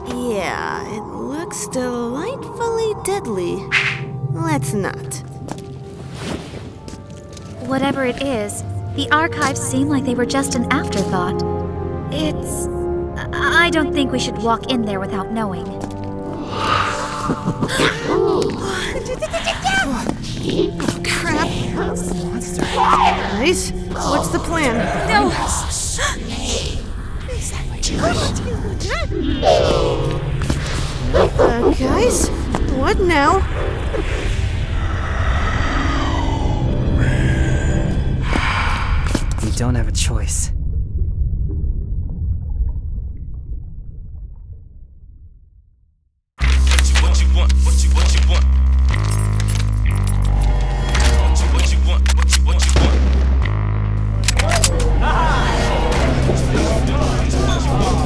Yeah, it looks delightfully deadly. Let's not. Whatever it is, the archives seem like they were just an afterthought. I don't think we should walk in there without knowing. Oh, crap. Guys, what's the plan? No! Guys? What now? We don't have a choice.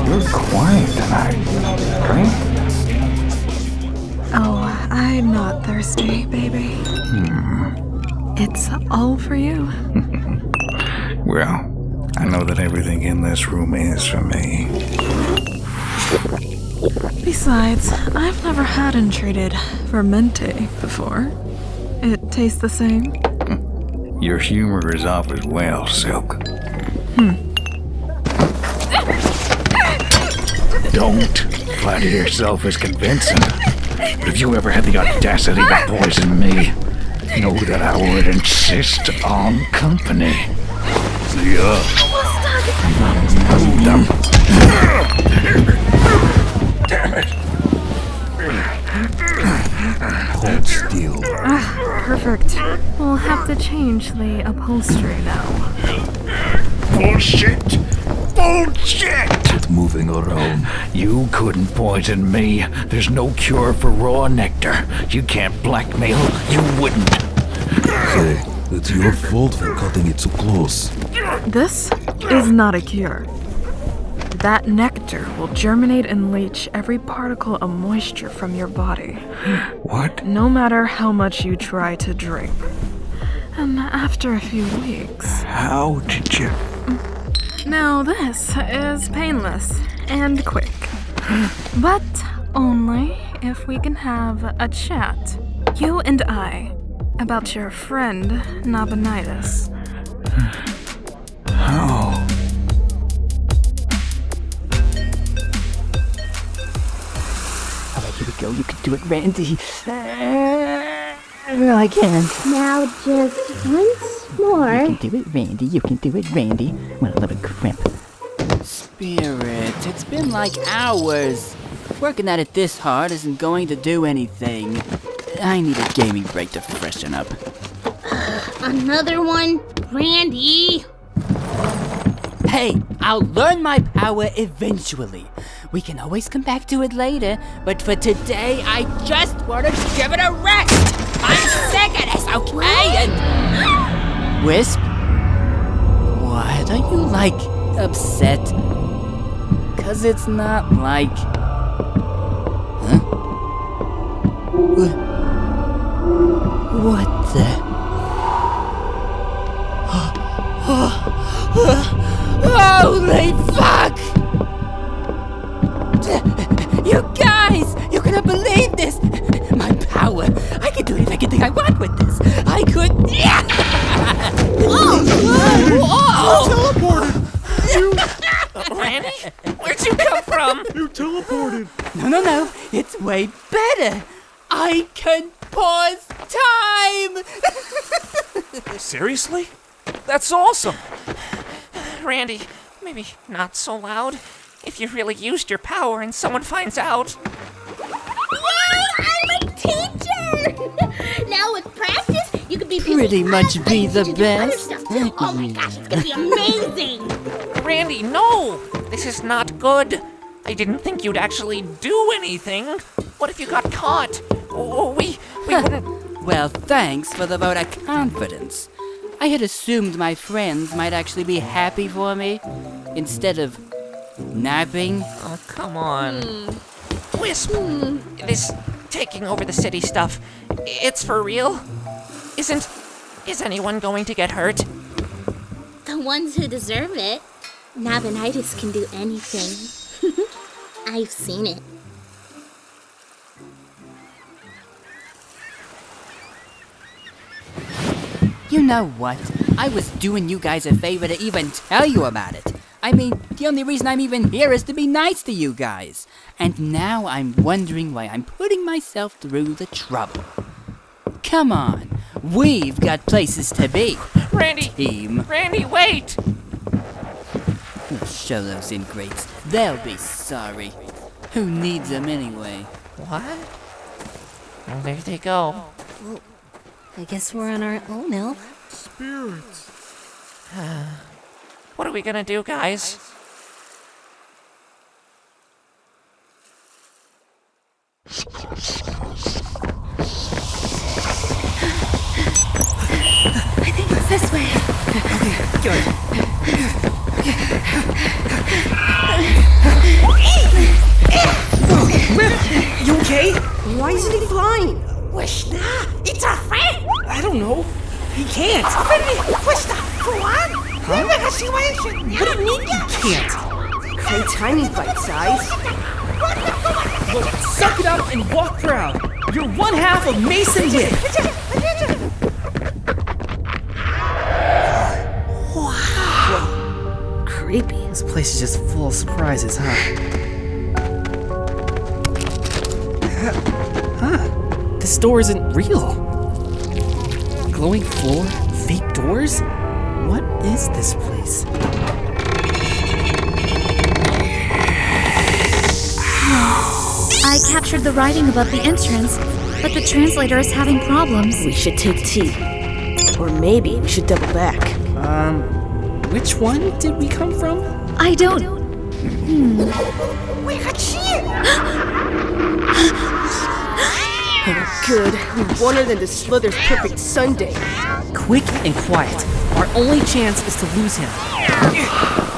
You're quiet tonight. Drink? Oh, I'm not thirsty, baby. It's Well, I know that everything in this room is for me. Besides, I've never had untreated Vermente before. It tastes the same? Your humor is off as well, Silk. Don't flatter yourself as convincing. But if you ever had the audacity to poison me, know that I would insist on company. See ya. Damn it. Hold still. Perfect. We'll have to change the upholstery now. Bullshit! Bullshit! Quit moving around. You couldn't poison me. There's no cure for raw nectar. You can't blackmail. You wouldn't. Hey, it's your fault for cutting it so close. This is not a cure. That nectar will germinate and leach every particle of moisture from your body. What? No matter how much you try to drink. And after a few weeks... How did you... Now this is painless and quick. But only if we can have a chat, you and I, about your friend Nabonidus. How? Alright, here we go. You can do it, Randy. I can. Now just once more. You can do it, Randy. You can do it, Randy. What a little crap. Spirit, it's been like hours. Working at it this hard isn't going to do anything. I need a gaming break to freshen up. Another one? Randy! Hey, I'll learn my power eventually. We can always come back to it later, but for today, I just want to give it a rest! I'm sick of this, okay? And... Wisp? What, are you, like, upset? 'Cause it's not like... Huh? What the... Holy fuck! You guys! You're gonna believe this! My power! I can do anything I want with this! I could... You teleported! Randy? Where'd you come from? You teleported! No. It's way better! I can pause time! Seriously? That's awesome! Randy, maybe not so loud. If you really used your power and someone finds out. Whoa! I'm a teacher! Now with practice, you could be pretty much be the best. Oh my gosh, it's gonna be amazing! Randy, no! This is not good. I didn't think you'd actually do anything. What if you got caught? Oh, we wouldn't... Well, thanks for the vote of confidence. I had assumed my friends might actually be happy for me, instead of napping. Oh, come on. Wisp, this taking over the city stuff, it's for real? Is anyone going to get hurt? The ones who deserve it. Nabonidus can do anything. I've seen it. You know what? I was doing you guys a favor to even tell you about it. I mean, the only reason I'm even here is to be nice to you guys. And now I'm wondering why I'm putting myself through the trouble. Come on, we've got places to be. Randy! Team. Randy, wait! We'll show those ingrates. They'll be sorry. Who needs them anyway? What? Well, there they go. Well, I guess we're on our own now. Spirits. What are we gonna do, guys? I think it's this way. Good. You okay? Why isn't he flying? It's our friend! I don't know. He can't. What's that? Go on! What do you mean you can't? Great timing, bite size. Well, suck it up and walk proud. You're one half of Mason Wick. Wow. Creepy. This place is just full of surprises, huh? This door isn't real. Glowing floor, fake doors? What is this place? I captured the writing above the entrance, but the translator is having problems. We should take tea. Or maybe we should double back. Which one did we come from? I don't... Oh, good. We're warmer than the Slither's perfect Sunday. Quick and quiet. Our only chance is to lose him.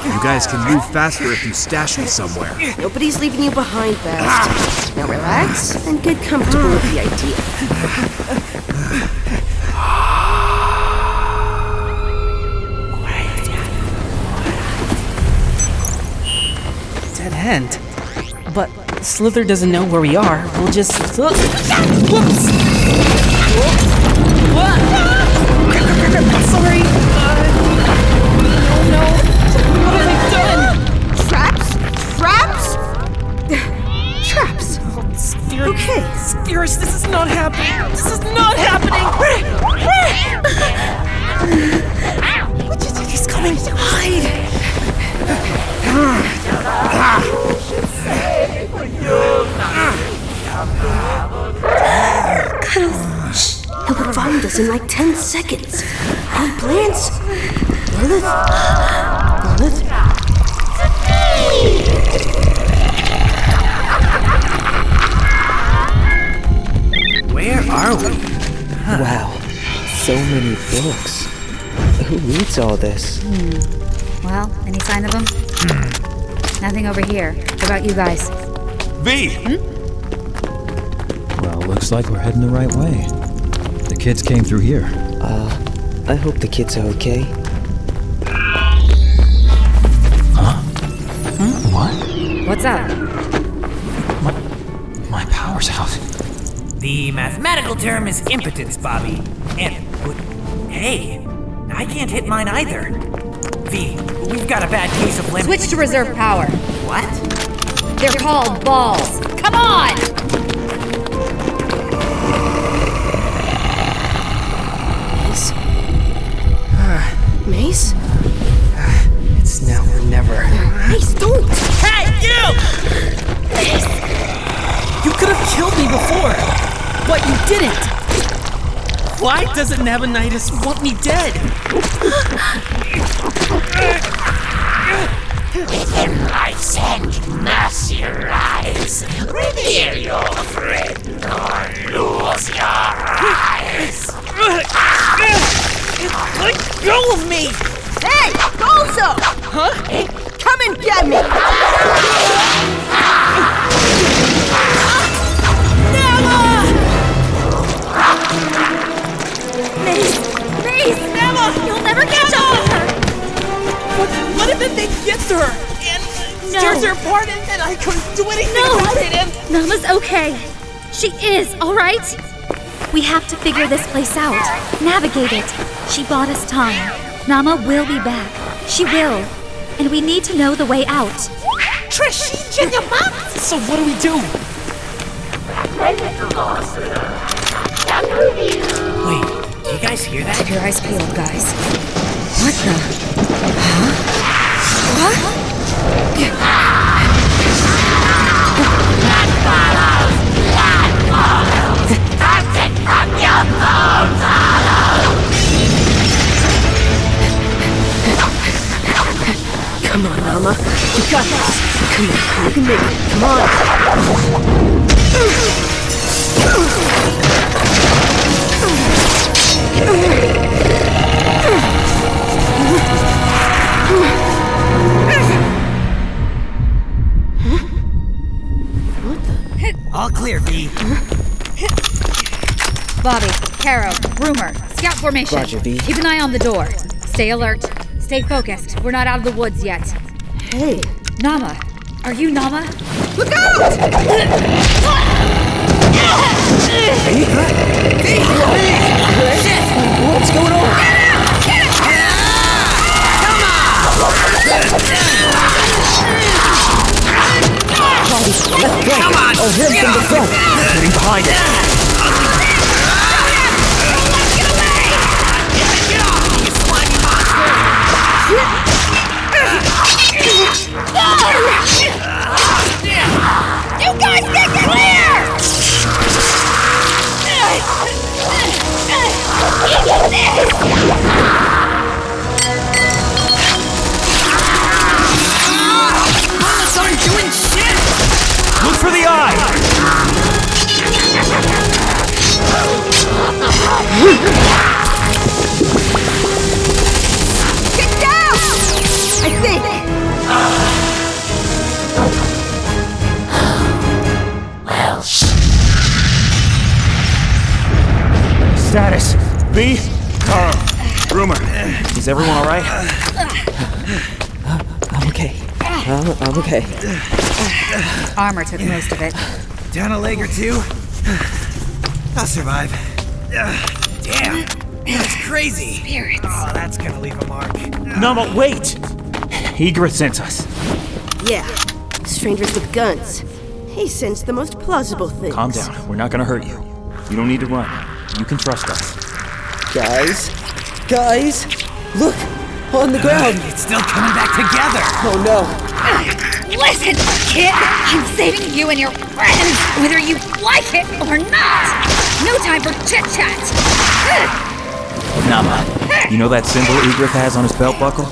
You guys can move faster if you stash me somewhere. Nobody's leaving you behind, Bast. Now relax and get comfortable with the idea. Dead end. But Slither doesn't know where we are. We'll just... Whoops! Sorry. No. What have I done? Traps? Traps? Spirit. Okay. Spirits, this is not happening. This is not happening. He's coming. Hide. He'll be found us in like 10 seconds. Any plans? Lilith? Where are we? Wow, so many books. Who reads all this? Well, any sign of them? Nothing over here. What about you guys? V! Well, looks like we're heading the right way. The kids came through here. I hope the kids are okay. Huh? What? What's up? My power's out. The mathematical term is impotence, Bobby. And, hey, I can't hit mine either. V, we've got a bad case of limp. Switch to reserve power. What? They're called balls. Come on! Mace? It's now or never. Mace, don't! Hey, you! Mace! You could have killed me before, but you didn't. Why doesn't Nabonidus want me dead? Within life's end, mercy rise. Revere your friend or lose your eyes. Let go of me! Hey, Gozo! Huh? Come and get me! Mace! Emma! You'll never catch up with her! What if they get to her and tears her apart and I couldn't do anything about it and... Nama's okay. She is, all right? We have to figure this place out. Navigate it. She bought us time. Nama will be back. She will. And we need to know the way out. Trish, in your mouth! So what do we do? Wait, do you guys hear that? Keep your eyes peeled, guys. What the? Huh? What? Come on, Nama. You got this. Come on, you can make it. Come on. All clear, V. Bobby, Caro, Rumor, scout formation. Roger, V. Keep an eye on the door. Stay alert. Stay focused. We're not out of the woods yet. Hey. Nama. Are you Nama? Look out! What's going on? Left flank. I'll hit him from the front. Getting behind it. Get away! Get off, you slimy monster! You guys get clear! Eat this! Bullets aren't doing shit! Look for the eye! Get down! I think. Well, Status. B. Carl. Rumor. Is everyone alright? I'm okay. I'm okay. Armor took most of it. Down a leg or two? I'll survive. Damn, that's crazy. Spirits. Oh, that's gonna leave a mark. Nama, wait! Egrith sent us. Yeah, strangers with guns. He sends the most plausible things. Calm down. We're not gonna hurt you. You don't need to run. You can trust us. Guys, look, on the ground. It's still coming back together. Oh no. Listen, kid! I'm saving you and your friends, whether you like it or not! No time for chit-chat! Nama, you know that symbol Egrith has on his belt buckle?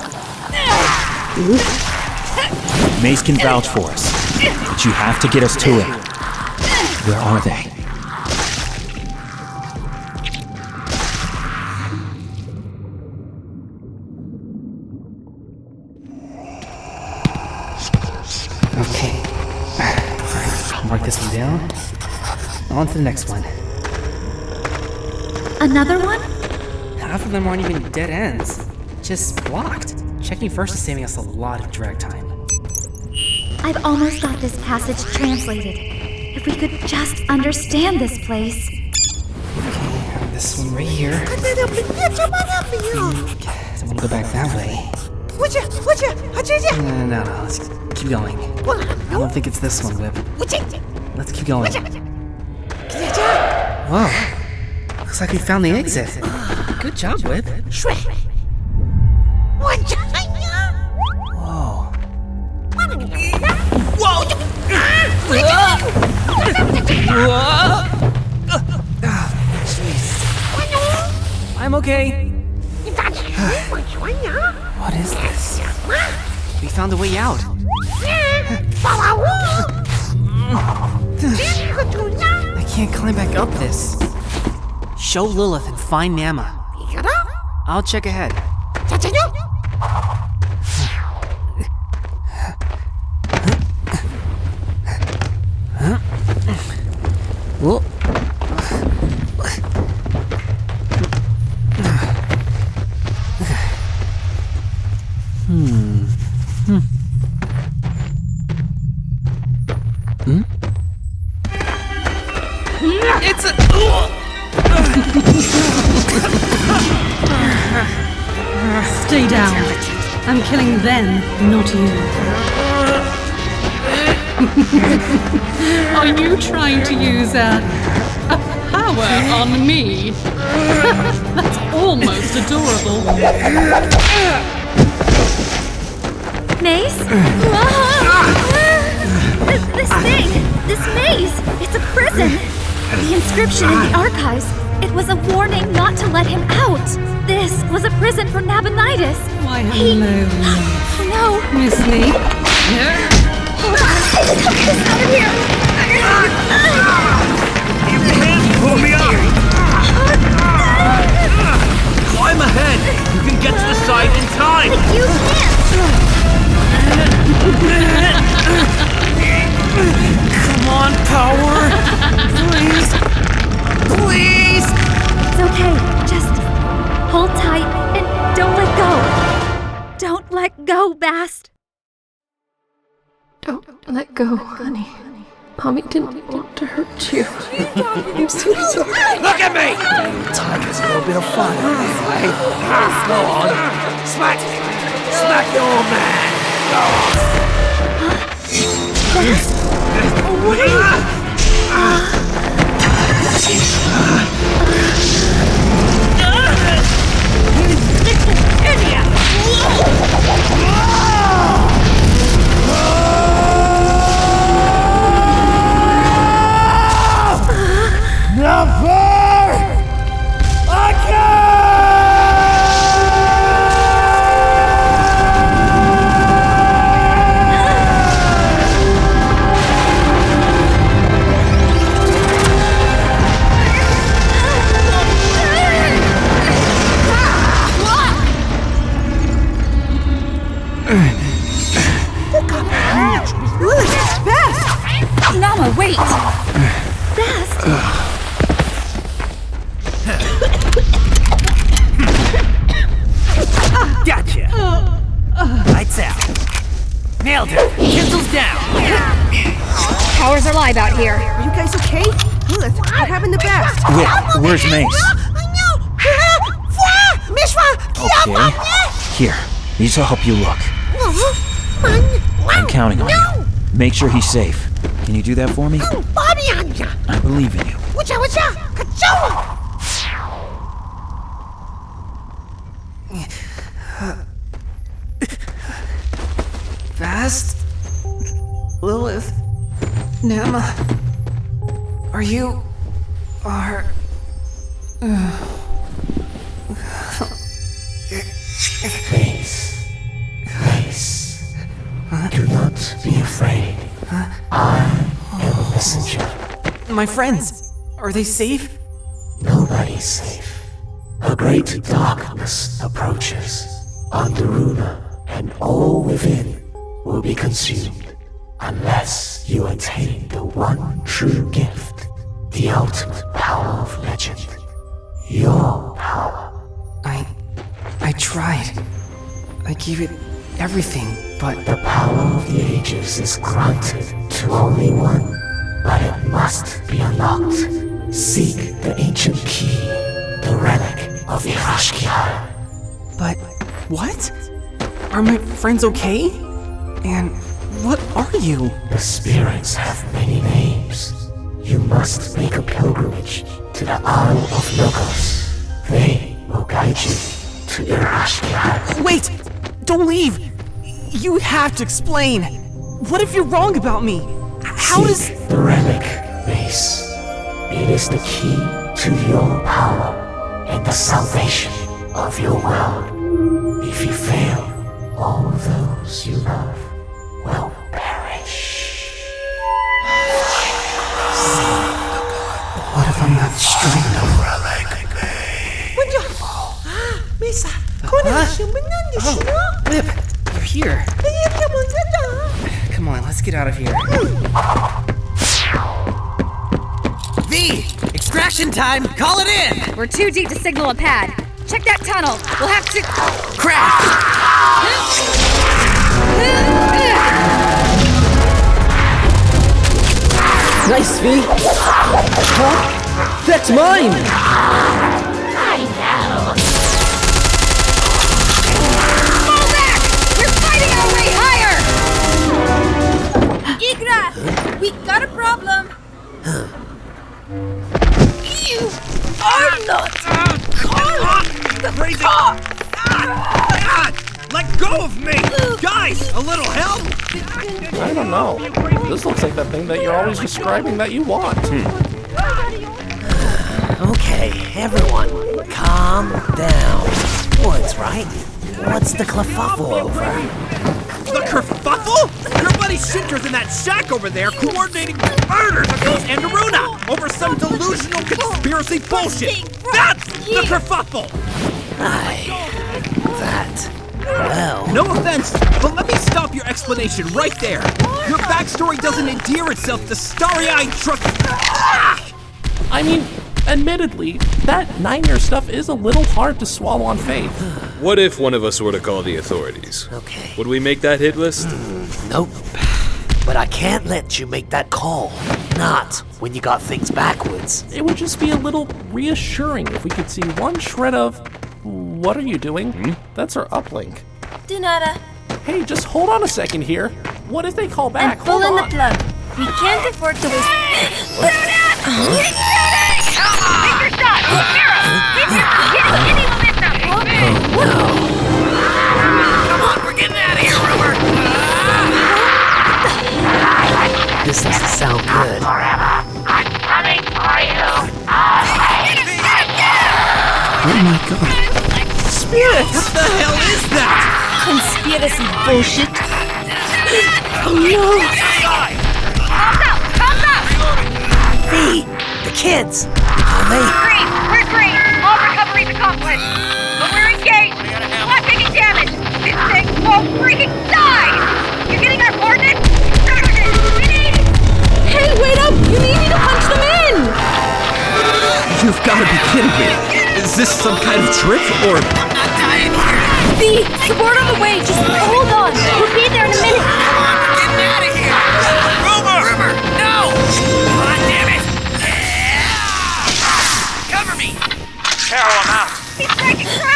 Mace can vouch for us, but you have to get us to him. Where are they? Okay. Mark this one down. On to the next one. Another one? Half of them aren't even dead ends. Just blocked. Checking first is saving us a lot of drag time. I've almost got this passage translated. If we could just understand this place. Okay, this one right here. I want to go back that way. No, let's keep going. I don't think it's this one, Whip. Let's keep going. Whoa. Looks like we found the exit. Good job, Whip. Whoa. I'm okay. What is this? We found a way out. I can't climb back up this. Show Lilith and find Nama. I'll check ahead. Whoa. It's a... Stay down. I'm killing them, not you. Are you trying to use a power on me? That's almost adorable. Maze? This maze, it's a prison. The inscription in the archives, it was a warning not to let him out. This was a prison for Nabonidus. Why, hello. No. Miss Lee? Get us out of here. You can't pull me up! Climb ahead! You can get to the side in time! You can't. Come on, Power! Please! Please! It's okay. Just hold tight and don't let go. go, Bast. Don't let go, honey. Mommy didn't want to hurt you. I'm so sorry. Look at me! Tiger's a little bit of fun. Right? Go on. Smack the old man. Nama, wait! Bast! Gotcha! Lights out. Nailed her. Pencils down. Powers are live out here. Are you guys okay? Lilith, what happened to Bast? Where's Mace? Okay. Here, these will help you look. I'm counting on you. Make sure he's safe. Can you do that for me? I believe in you. Bast? Lilith? Nama? Are you... Mace. Do not be afraid. I am a messenger. My friends, are they safe? Nobody's safe. A great darkness approaches. Andaruna and all within will be consumed unless you attain the one true gift, the ultimate power of legend. Your power. I tried. I gave it everything, but... The power of the ages is granted to only one, but it must be unlocked. Seek the ancient key, the relic of Irashkiara. But... what? Are my friends okay? And what are you? The spirits have many names. You must make a pilgrimage to the Isle of Logos. They will guide you to Irashkiara. Wait! Don't leave! You have to explain! What if you're wrong about me? How does... the relic, Mace. It is the key to your power and the salvation of your world. If you fail, all those you love will perish. What if I'm not strong enough? Whip, you're here. Come on, let's get out of here. V! Extraction time! Call it in! We're too deep to signal a pad. Check that tunnel. We'll have to... Crash! Nice, V! Huh? That's mine! I know. Fall back! We're fighting our way higher! Igra! We got a problem! You are not the Crazy! cop! God! Let go of me! Guys, a little help? I don't know. This looks like that thing that you're always describing that you want. Okay, everyone, calm down. Woods, right? What's the kerfuffle over? The kerfuffle? Your buddy Shinter's in that shack over there coordinating murders of those Andaruna over some delusional conspiracy bullshit. That's the kerfuffle! Well... No offense, but let me stop your explanation right there. Your backstory doesn't endear itself to starry-eyed truck... I mean, admittedly, that 9-year stuff is a little hard to swallow on faith. What if one of us were to call the authorities? Okay. Would we make that hit list? Nope. But I can't let you make that call. Not when you got things backwards. It would just be a little reassuring if we could see one shred of... What are you doing? That's our uplink. Do nada. Hey, just hold on a second here. What if they call back? And pull Hold in on. the plug. We can't afford to waste... This doesn't sound good. Oh my god. Spirits! What the hell is that? Conspiracy bullshit. Oh no! V! The kids! Are they? We're green. All recovery's accomplished. But we're engaged. Not taking damage. This thing won't freaking die! You're getting our coordinates? Hey, wait up! You need me to punch them in! You've got to be kidding me. Is this some kind of trick, or... V, support on the way. Just hold on. We'll be there in a minute. Come on, we're getting out of here! Rumor! No! Come on, damn it! Cover me! Carol him out. He's breaking through!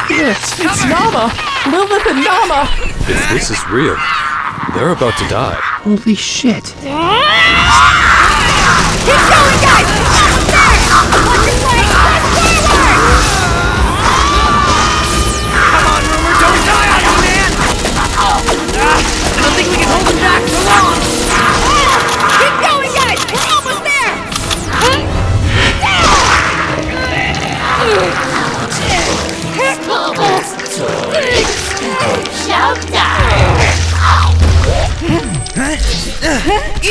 Spirits, it's Nama! Lilith and Nama! If this is real, they're about to die. Holy shit. Keep going, guys! Watch your flank! Press forward! Come on, Rumor, don't die on me, man! I don't think we can hold him back for long! Keep going, guys! We're almost there!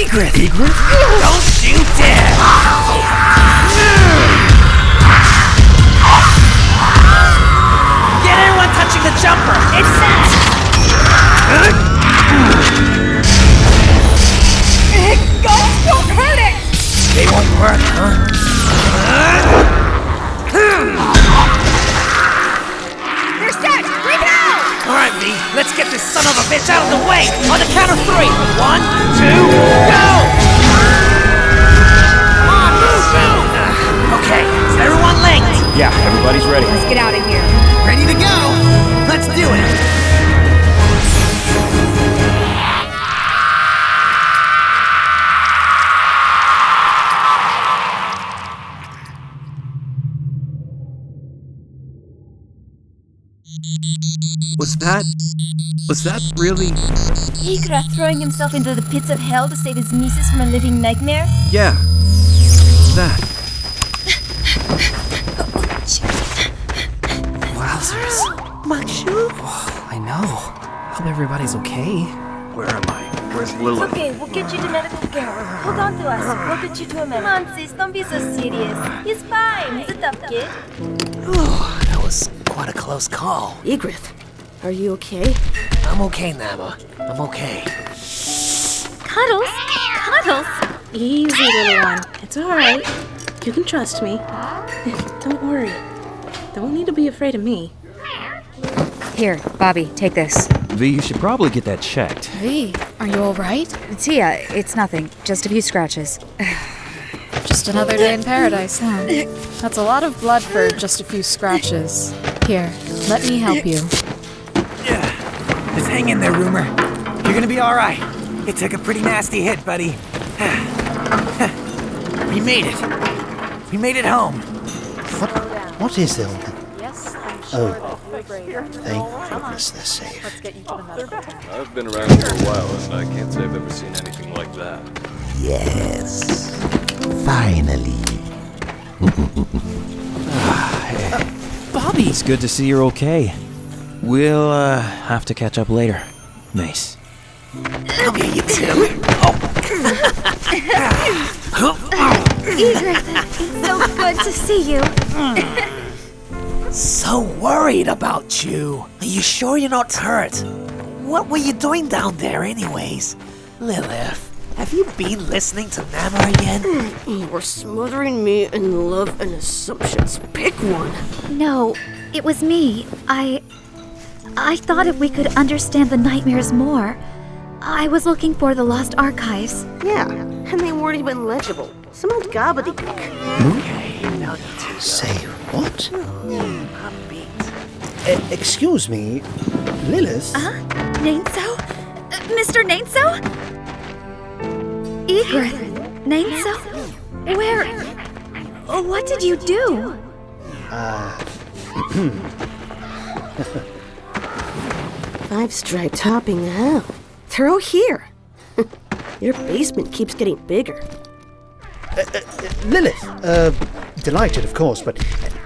Egret! Don't you dare! Get everyone touching the jumper! It's set! Ghosts won't hurt it! They won't work, huh? They're set! Repel! Alright, V, let's get this son of a bitch out of the way! On the count of 3! 1, 2, go! Come on, move! Okay, is everyone linked? Yeah, everybody's ready. Let's get out of here. Ready to go! Let's do it! Was that really... Igra throwing himself into the pits of hell to save his nieces from a living nightmare? Yeah. That. Wowzers. Machu? Oh, I know. Hope everybody's okay. Where am I? Where's Lilith? It's okay, we'll get you to medical care. Hold on to us. We'll get you to a medic. Come on, sis, don't be so serious. He's fine. He's a tough kid. That was quite a close call. Egrith, are you okay? I'm okay, Nama. I'm okay. Cuddles? Cuddles? Easy, little one. It's alright. You can trust me. Don't worry. Don't need to be afraid of me. Here, Bobby, take this. V, you should probably get that checked. V, are you alright? Tia, it's nothing. Just a few scratches. Just another day in paradise, huh? That's a lot of blood for just a few scratches. Here, let me help you. Just hang in there, Rumor. You're gonna be alright. It took a pretty nasty hit, buddy. We made it. We made it home. What is it? Oh, thank goodness they're safe. I've been around for a while, and I can't say I've ever seen anything like that. Yes. Finally. Bobby! It's good to see you're okay. We'll, have to catch up later. Nice. Come here, you two. Egrith, it's so good to see you. So worried about you. Are you sure you're not hurt? What were you doing down there anyways? Lilith, Have you been listening to Nama again? You were smothering me in love and assumptions. Pick one. No, it was me. I thought if we could understand the nightmares more. I was looking for the lost archives. Yeah, and they weren't even legible. Some old gobbledygook. Say what? Excuse me, Lilith? Nainso? Mr. Nainso? Egret, Nainso? Where? What did you do? Five-stripe topping hell. They're all here. Your basement keeps getting bigger. Lilith, delighted of course, but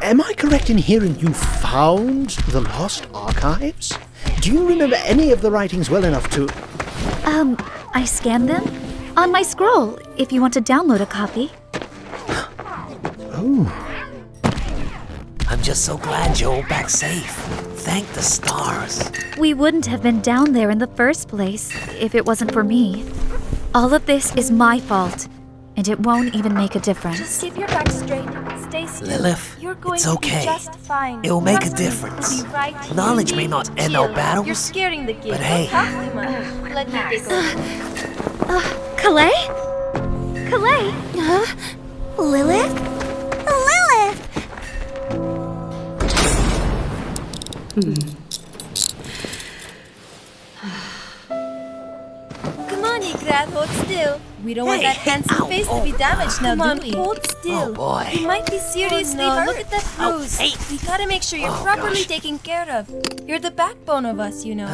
am I correct in hearing you found the lost archives? Do you remember any of the writings well enough to... I scanned them on my scroll, if you want to download a copy. Oh. I'm just so glad you're all back safe. Thank the stars. We wouldn't have been down there in the first place if it wasn't for me. All of this is my fault, and it won't even make a difference. Just keep your back straight. Stay still. Lilith, You're going it's to okay. be just fine. It'll make a Trust me, difference. I'll be right here. Knowledge may not end our battles, You're scaring the kid. but hey. Don't talk too much. Let me take over. Calais? Calais? Huh? Lilith? Lilith! Come on, Egret, hold still. We don't want that handsome face to be damaged now, do we? Hold still. Oh, boy. You might be seriously hurt. Look at that bruise. We gotta make sure you're properly taken care of. You're the backbone of us, you know.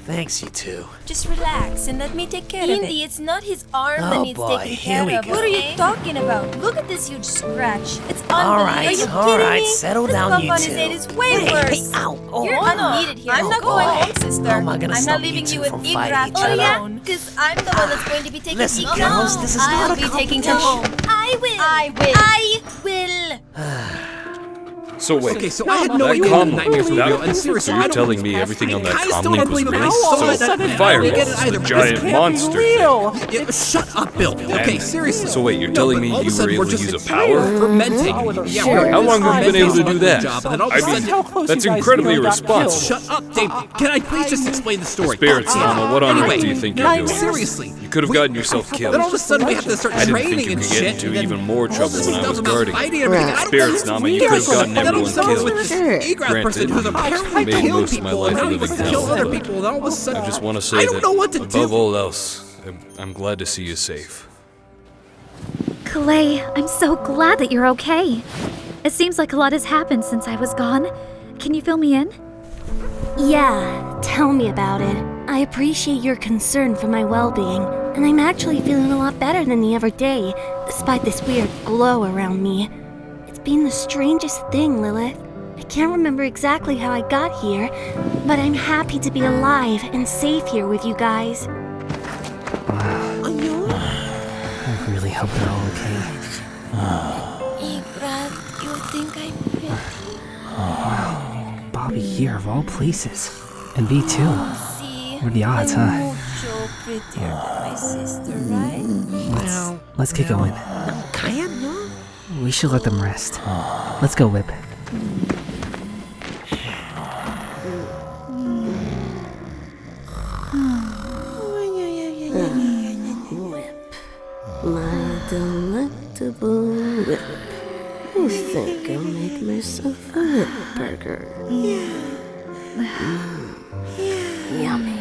Thanks, you two. Just relax and let me take care of it. Indy, it's not his arm that Oh, needs boy, taking here care we of. go. What are you talking about? Look at this huge scratch. It's All unbelievable. right, Are you all kidding right, me? settle This down, bump you on two. his head is way Hey, worse. ow. Oh, You're unneeded here. I'm not going home, sister. How am I gonna I'm stop not leaving you you two with from fighting Egret each other? alone. Because I'm the one that's going to be taking Listen, Egret girls, home. this is I'll not a be taking her competition. home. I will. I will. I will. So wait. Okay, so I had no that idea comm the nightmares were link, real, and seriously, so I you're don't telling me everything on that I still comm link don't was believe it. real? I saw So it. I the don't virus, get it either, the but giant this can't be monster real. thing. Yeah, shut up, Bill. Okay, And- seriously. So wait, you're No, telling but me all of a you sudden were we're able to just use a power? fermenting. Yeah, we're How long have you been able to do that? Job, and then all of a I mean, sudden- that's incredibly irresponsible. Shut up, Dave. Can I please just explain the story? Spirits, Mama, what on Anyway, earth do you think no, you're doing? seriously. You could have gotten yourself killed. Then all of a sudden we have to start I didn't training think you and could get shit. into and then even more all trouble this when I stuff was about guarding fighting you. and everything. I don't Spirits, think Nama, it's you could have weird. gotten Then all of a everyone sudden killed. with this Egret person who's apparently made killed most of my people, life and a now living he kills hell. other people, and all of a sudden I just want to say I don't that, know what to above do. all else, I'm glad to see you safe. Calais, I'm so glad that you're okay. It seems like a lot has happened since I was gone. Can you fill me in? Yeah, tell me about it. I appreciate your concern for my well-being, and I'm actually feeling a lot better than the other day, despite this weird glow around me. It's been the strangest thing, Lilith. I can't remember exactly how I got here, but I'm happy to be alive and safe here with you guys. I really hope they're all okay. Egret, you think I'm pretty? Wow, Bobby here of all places. And me too. What are the odds, huh? Mucho prettier than my sister, right? Let's get going. We should let them rest. Let's go, Whip. Whip. My delectable whip. I think I'll make myself a whip burger. Yummy.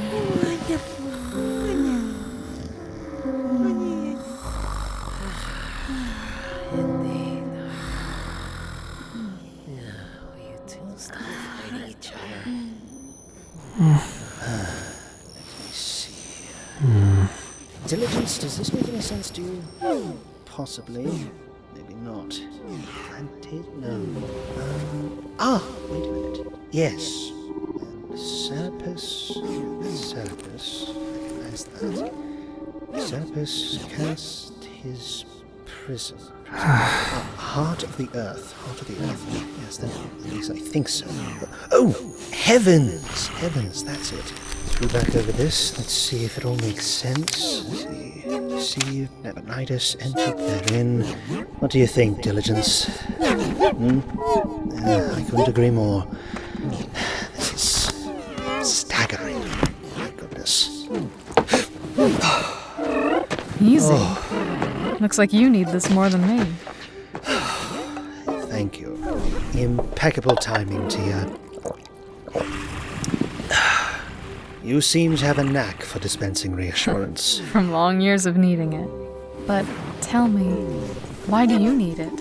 Diligence, does this make any sense to you? Possibly. Maybe not. Planted? No. Wait a minute. Yes. Serpus. Serpus. Recognize that. Serpus cast his prism. Heart of the earth. Heart of the earth. Yes, that, at least I think so. Oh! Heavens! Heavens, that's it. Through back over this. Let's see if it all makes sense. Let's see. received Nabonidus entered therein. What do you think, Diligence? I couldn't agree more. This is staggering. My goodness. Easy. Looks like you need this more than me. Thank you. Impeccable timing, Tia. You seem to have a knack for dispensing reassurance. From long years of needing it. But tell me, why do you need it?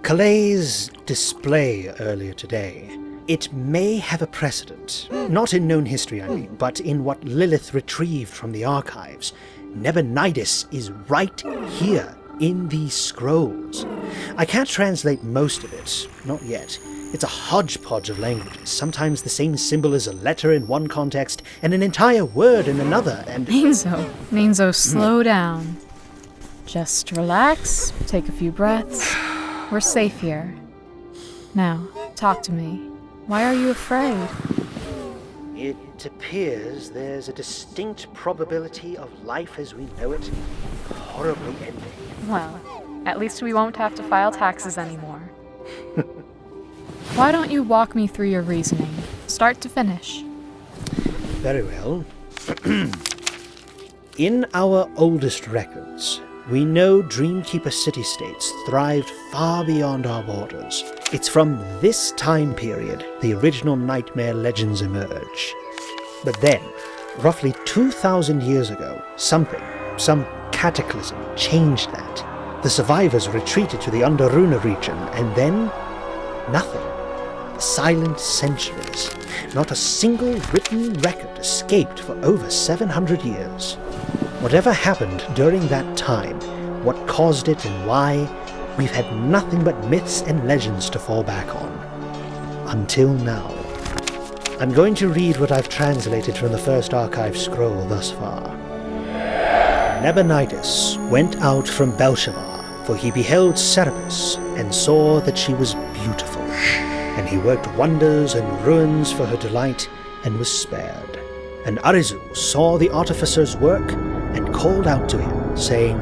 Calay's display earlier today. It may have a precedent. Not in known history, I mean, but in what Lilith retrieved from the archives. Nabonidus is right here in these scrolls. I can't translate most of it, not yet. It's a hodgepodge of languages, sometimes the same symbol as a letter in one context and an entire word in another, and... Ninzo, slow down. Just relax, take a few breaths. We're safe here. Now, talk to me. Why are you afraid? It appears there's a distinct probability of life as we know it horribly ending. Well, at least we won't have to file taxes anymore. Why don't you walk me through your reasoning, start to finish? Very well. In our oldest records, we know Dreamkeeper city-states thrived far beyond our borders. It's from this time period the original nightmare legends emerge. But then, roughly 2,000 years ago, some cataclysm changed that. The survivors retreated to the Underruna region, and then nothing. Silent centuries. Not a single written record escaped for over 700 years. Whatever happened during that time, what caused it and why, we've had nothing but myths and legends to fall back on. Until now. I'm going to read what I've translated from the first archive scroll thus far. Nabonidus went out from Belshazzar, for he beheld Serapis and saw that she was beautiful. And he worked wonders and ruins for her delight, and was spared. And Arizu saw the artificer's work, and called out to him, saying,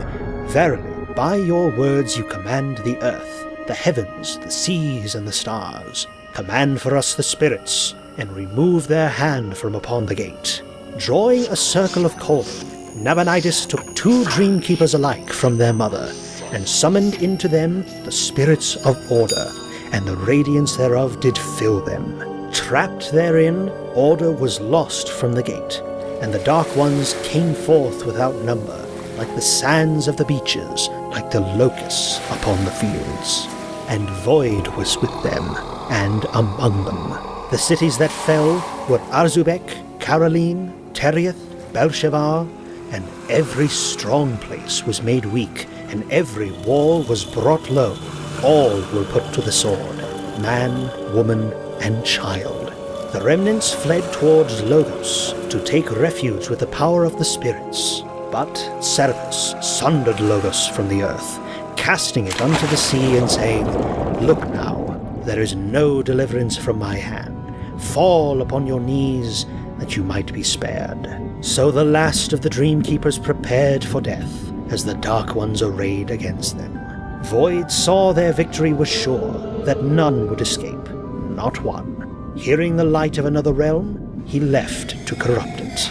Verily, by your words you command the earth, the heavens, the seas, and the stars. Command for us the spirits, and remove their hand from upon the gate. Drawing a circle of calling, Nabonidus took 2 dreamkeepers alike from their mother, and summoned into them the spirits of order, and the radiance thereof did fill them. Trapped therein, order was lost from the gate, and the dark ones came forth without number, like the sands of the beaches, like the locusts upon the fields. And void was with them, and among them. The cities that fell were Arzubek, Caroline, Teriath, Belshazzar, and every strong place was made weak, and every wall was brought low. All were put to the sword, man, woman, and child. The remnants fled towards Logos to take refuge with the power of the spirits. But Serapis sundered Logos from the earth, casting it unto the sea and saying, Look now, there is no deliverance from my hand. Fall upon your knees, that you might be spared. So the last of the Dreamkeepers prepared for death, as the Dark Ones arrayed against them. Void saw their victory was sure, that none would escape, not one. Hearing the light of another realm, he left to corrupt it.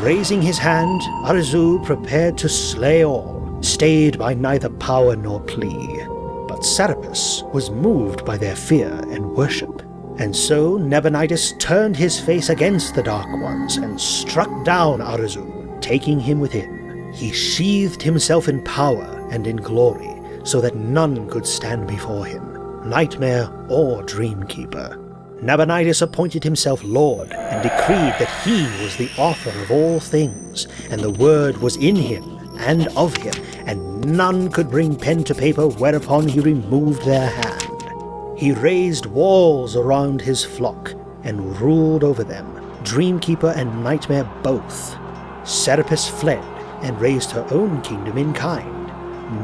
Raising his hand, Arizu prepared to slay all, stayed by neither power nor plea. But Serapis was moved by their fear and worship. And so Nabonidus turned his face against the Dark Ones and struck down Arizu, taking him within. He sheathed himself in power and in glory, so that none could stand before him, nightmare or dreamkeeper. Nabonidus appointed himself Lord, and decreed that he was the author of all things, and the word was in him and of him, and none could bring pen to paper, whereupon he removed their hand. He raised walls around his flock, and ruled over them, Dreamkeeper and Nightmare both. Serapis fled, and raised her own kingdom in kind.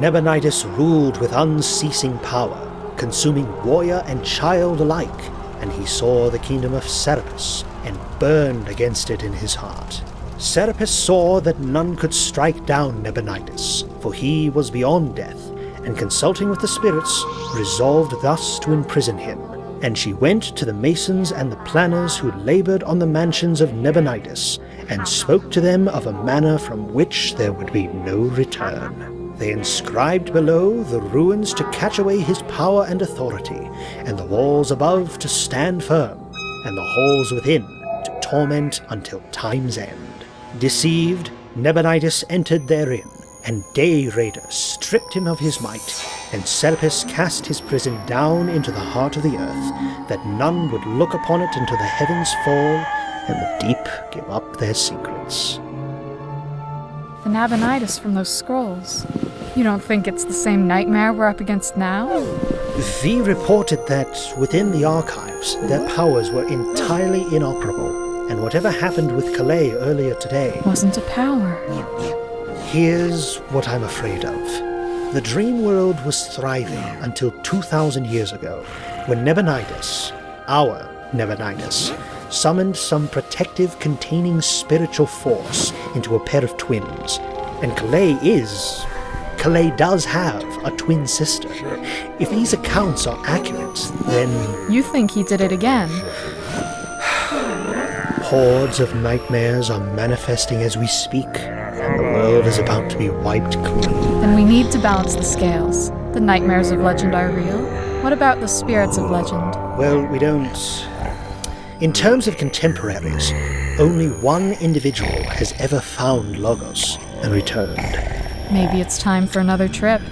Nabonidus ruled with unceasing power, consuming warrior and child alike, and he saw the kingdom of Serapis, and burned against it in his heart. Serapis saw that none could strike down Nabonidus, for he was beyond death, and consulting with the spirits, resolved thus to imprison him. And she went to the masons and the planners who labored on the mansions of Nabonidus, and spoke to them of a manner from which there would be no return. They inscribed below the ruins to catch away his power and authority, and the walls above to stand firm, and the halls within to torment until time's end. Deceived, Nabonidus entered therein, and day raiders stripped him of his might, and Serapis cast his prison down into the heart of the earth, that none would look upon it until the heavens fall, and the deep give up their secrets. The Nabonidus from those scrolls. You don't think it's the same nightmare we're up against now? V reported that within the archives, their powers were entirely inoperable, and whatever happened with Calais earlier today wasn't a power. Here's what I'm afraid of. The dream world was thriving until 2,000 years ago, when Nabonidus, our Nabonidus, summoned some protective containing spiritual force into a pair of twins. And Calais does have a twin sister. If these accounts are accurate, then... You think he did it again? Hordes of nightmares are manifesting as we speak, and the world is about to be wiped clean. Then we need to balance the scales. The nightmares of legend are real. What about the spirits of legend? Well, we don't... In terms of contemporaries, only one individual has ever found Logos and returned. Maybe it's time for another trip.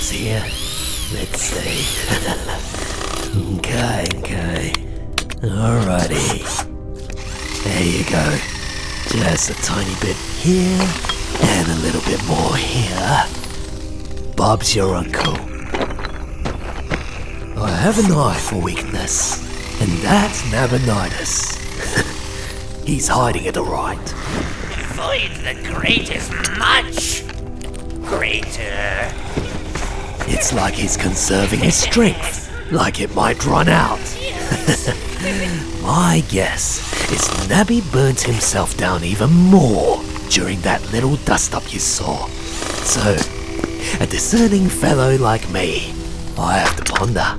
items here. Let's see. Okay. Alrighty. There you go. Just a tiny bit here, and a little bit more here. Bob's your uncle. I have an eye for weakness, and that's Nabonidus. He's hiding it alright. Void the Great is much greater. It's like he's conserving his strength, like it might run out. My guess is Nabby burnt himself down even more during that little dust-up you saw. So, a discerning fellow like me, I have to ponder.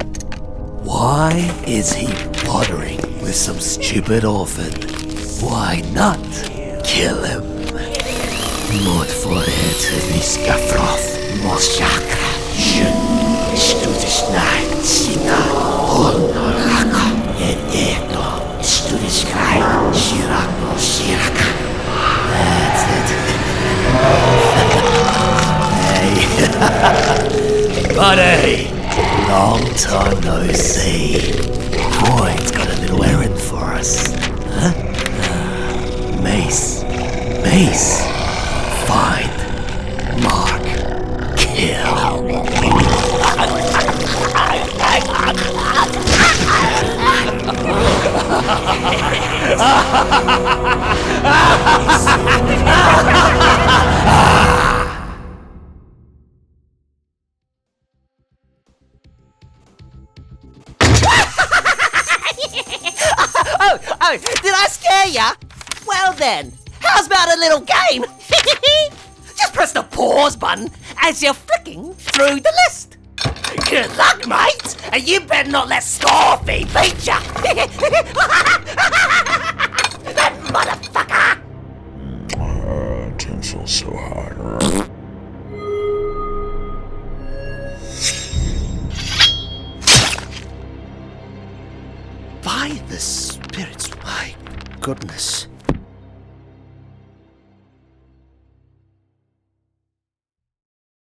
Why is he bothering with some stupid orphan? Why not kill him? Mord for it, Miskafroth, Moshaka, Jun, Studisnai, Sina, Honoraka, and Eto, Studiskai, Shirako, Shiraka. That's it. Hey. Buddy! Long time no see. Void's got a little errand for us. Huh? Mace. Find. Mark. Kill. Oh, did I scare ya? Well then, how's about a little game? Just press the pause button as you're flicking through the list. Good luck, mate! And you better not let Scorpy beat ya! That motherfucker! Tinsel so hard. By the spirits, my goodness.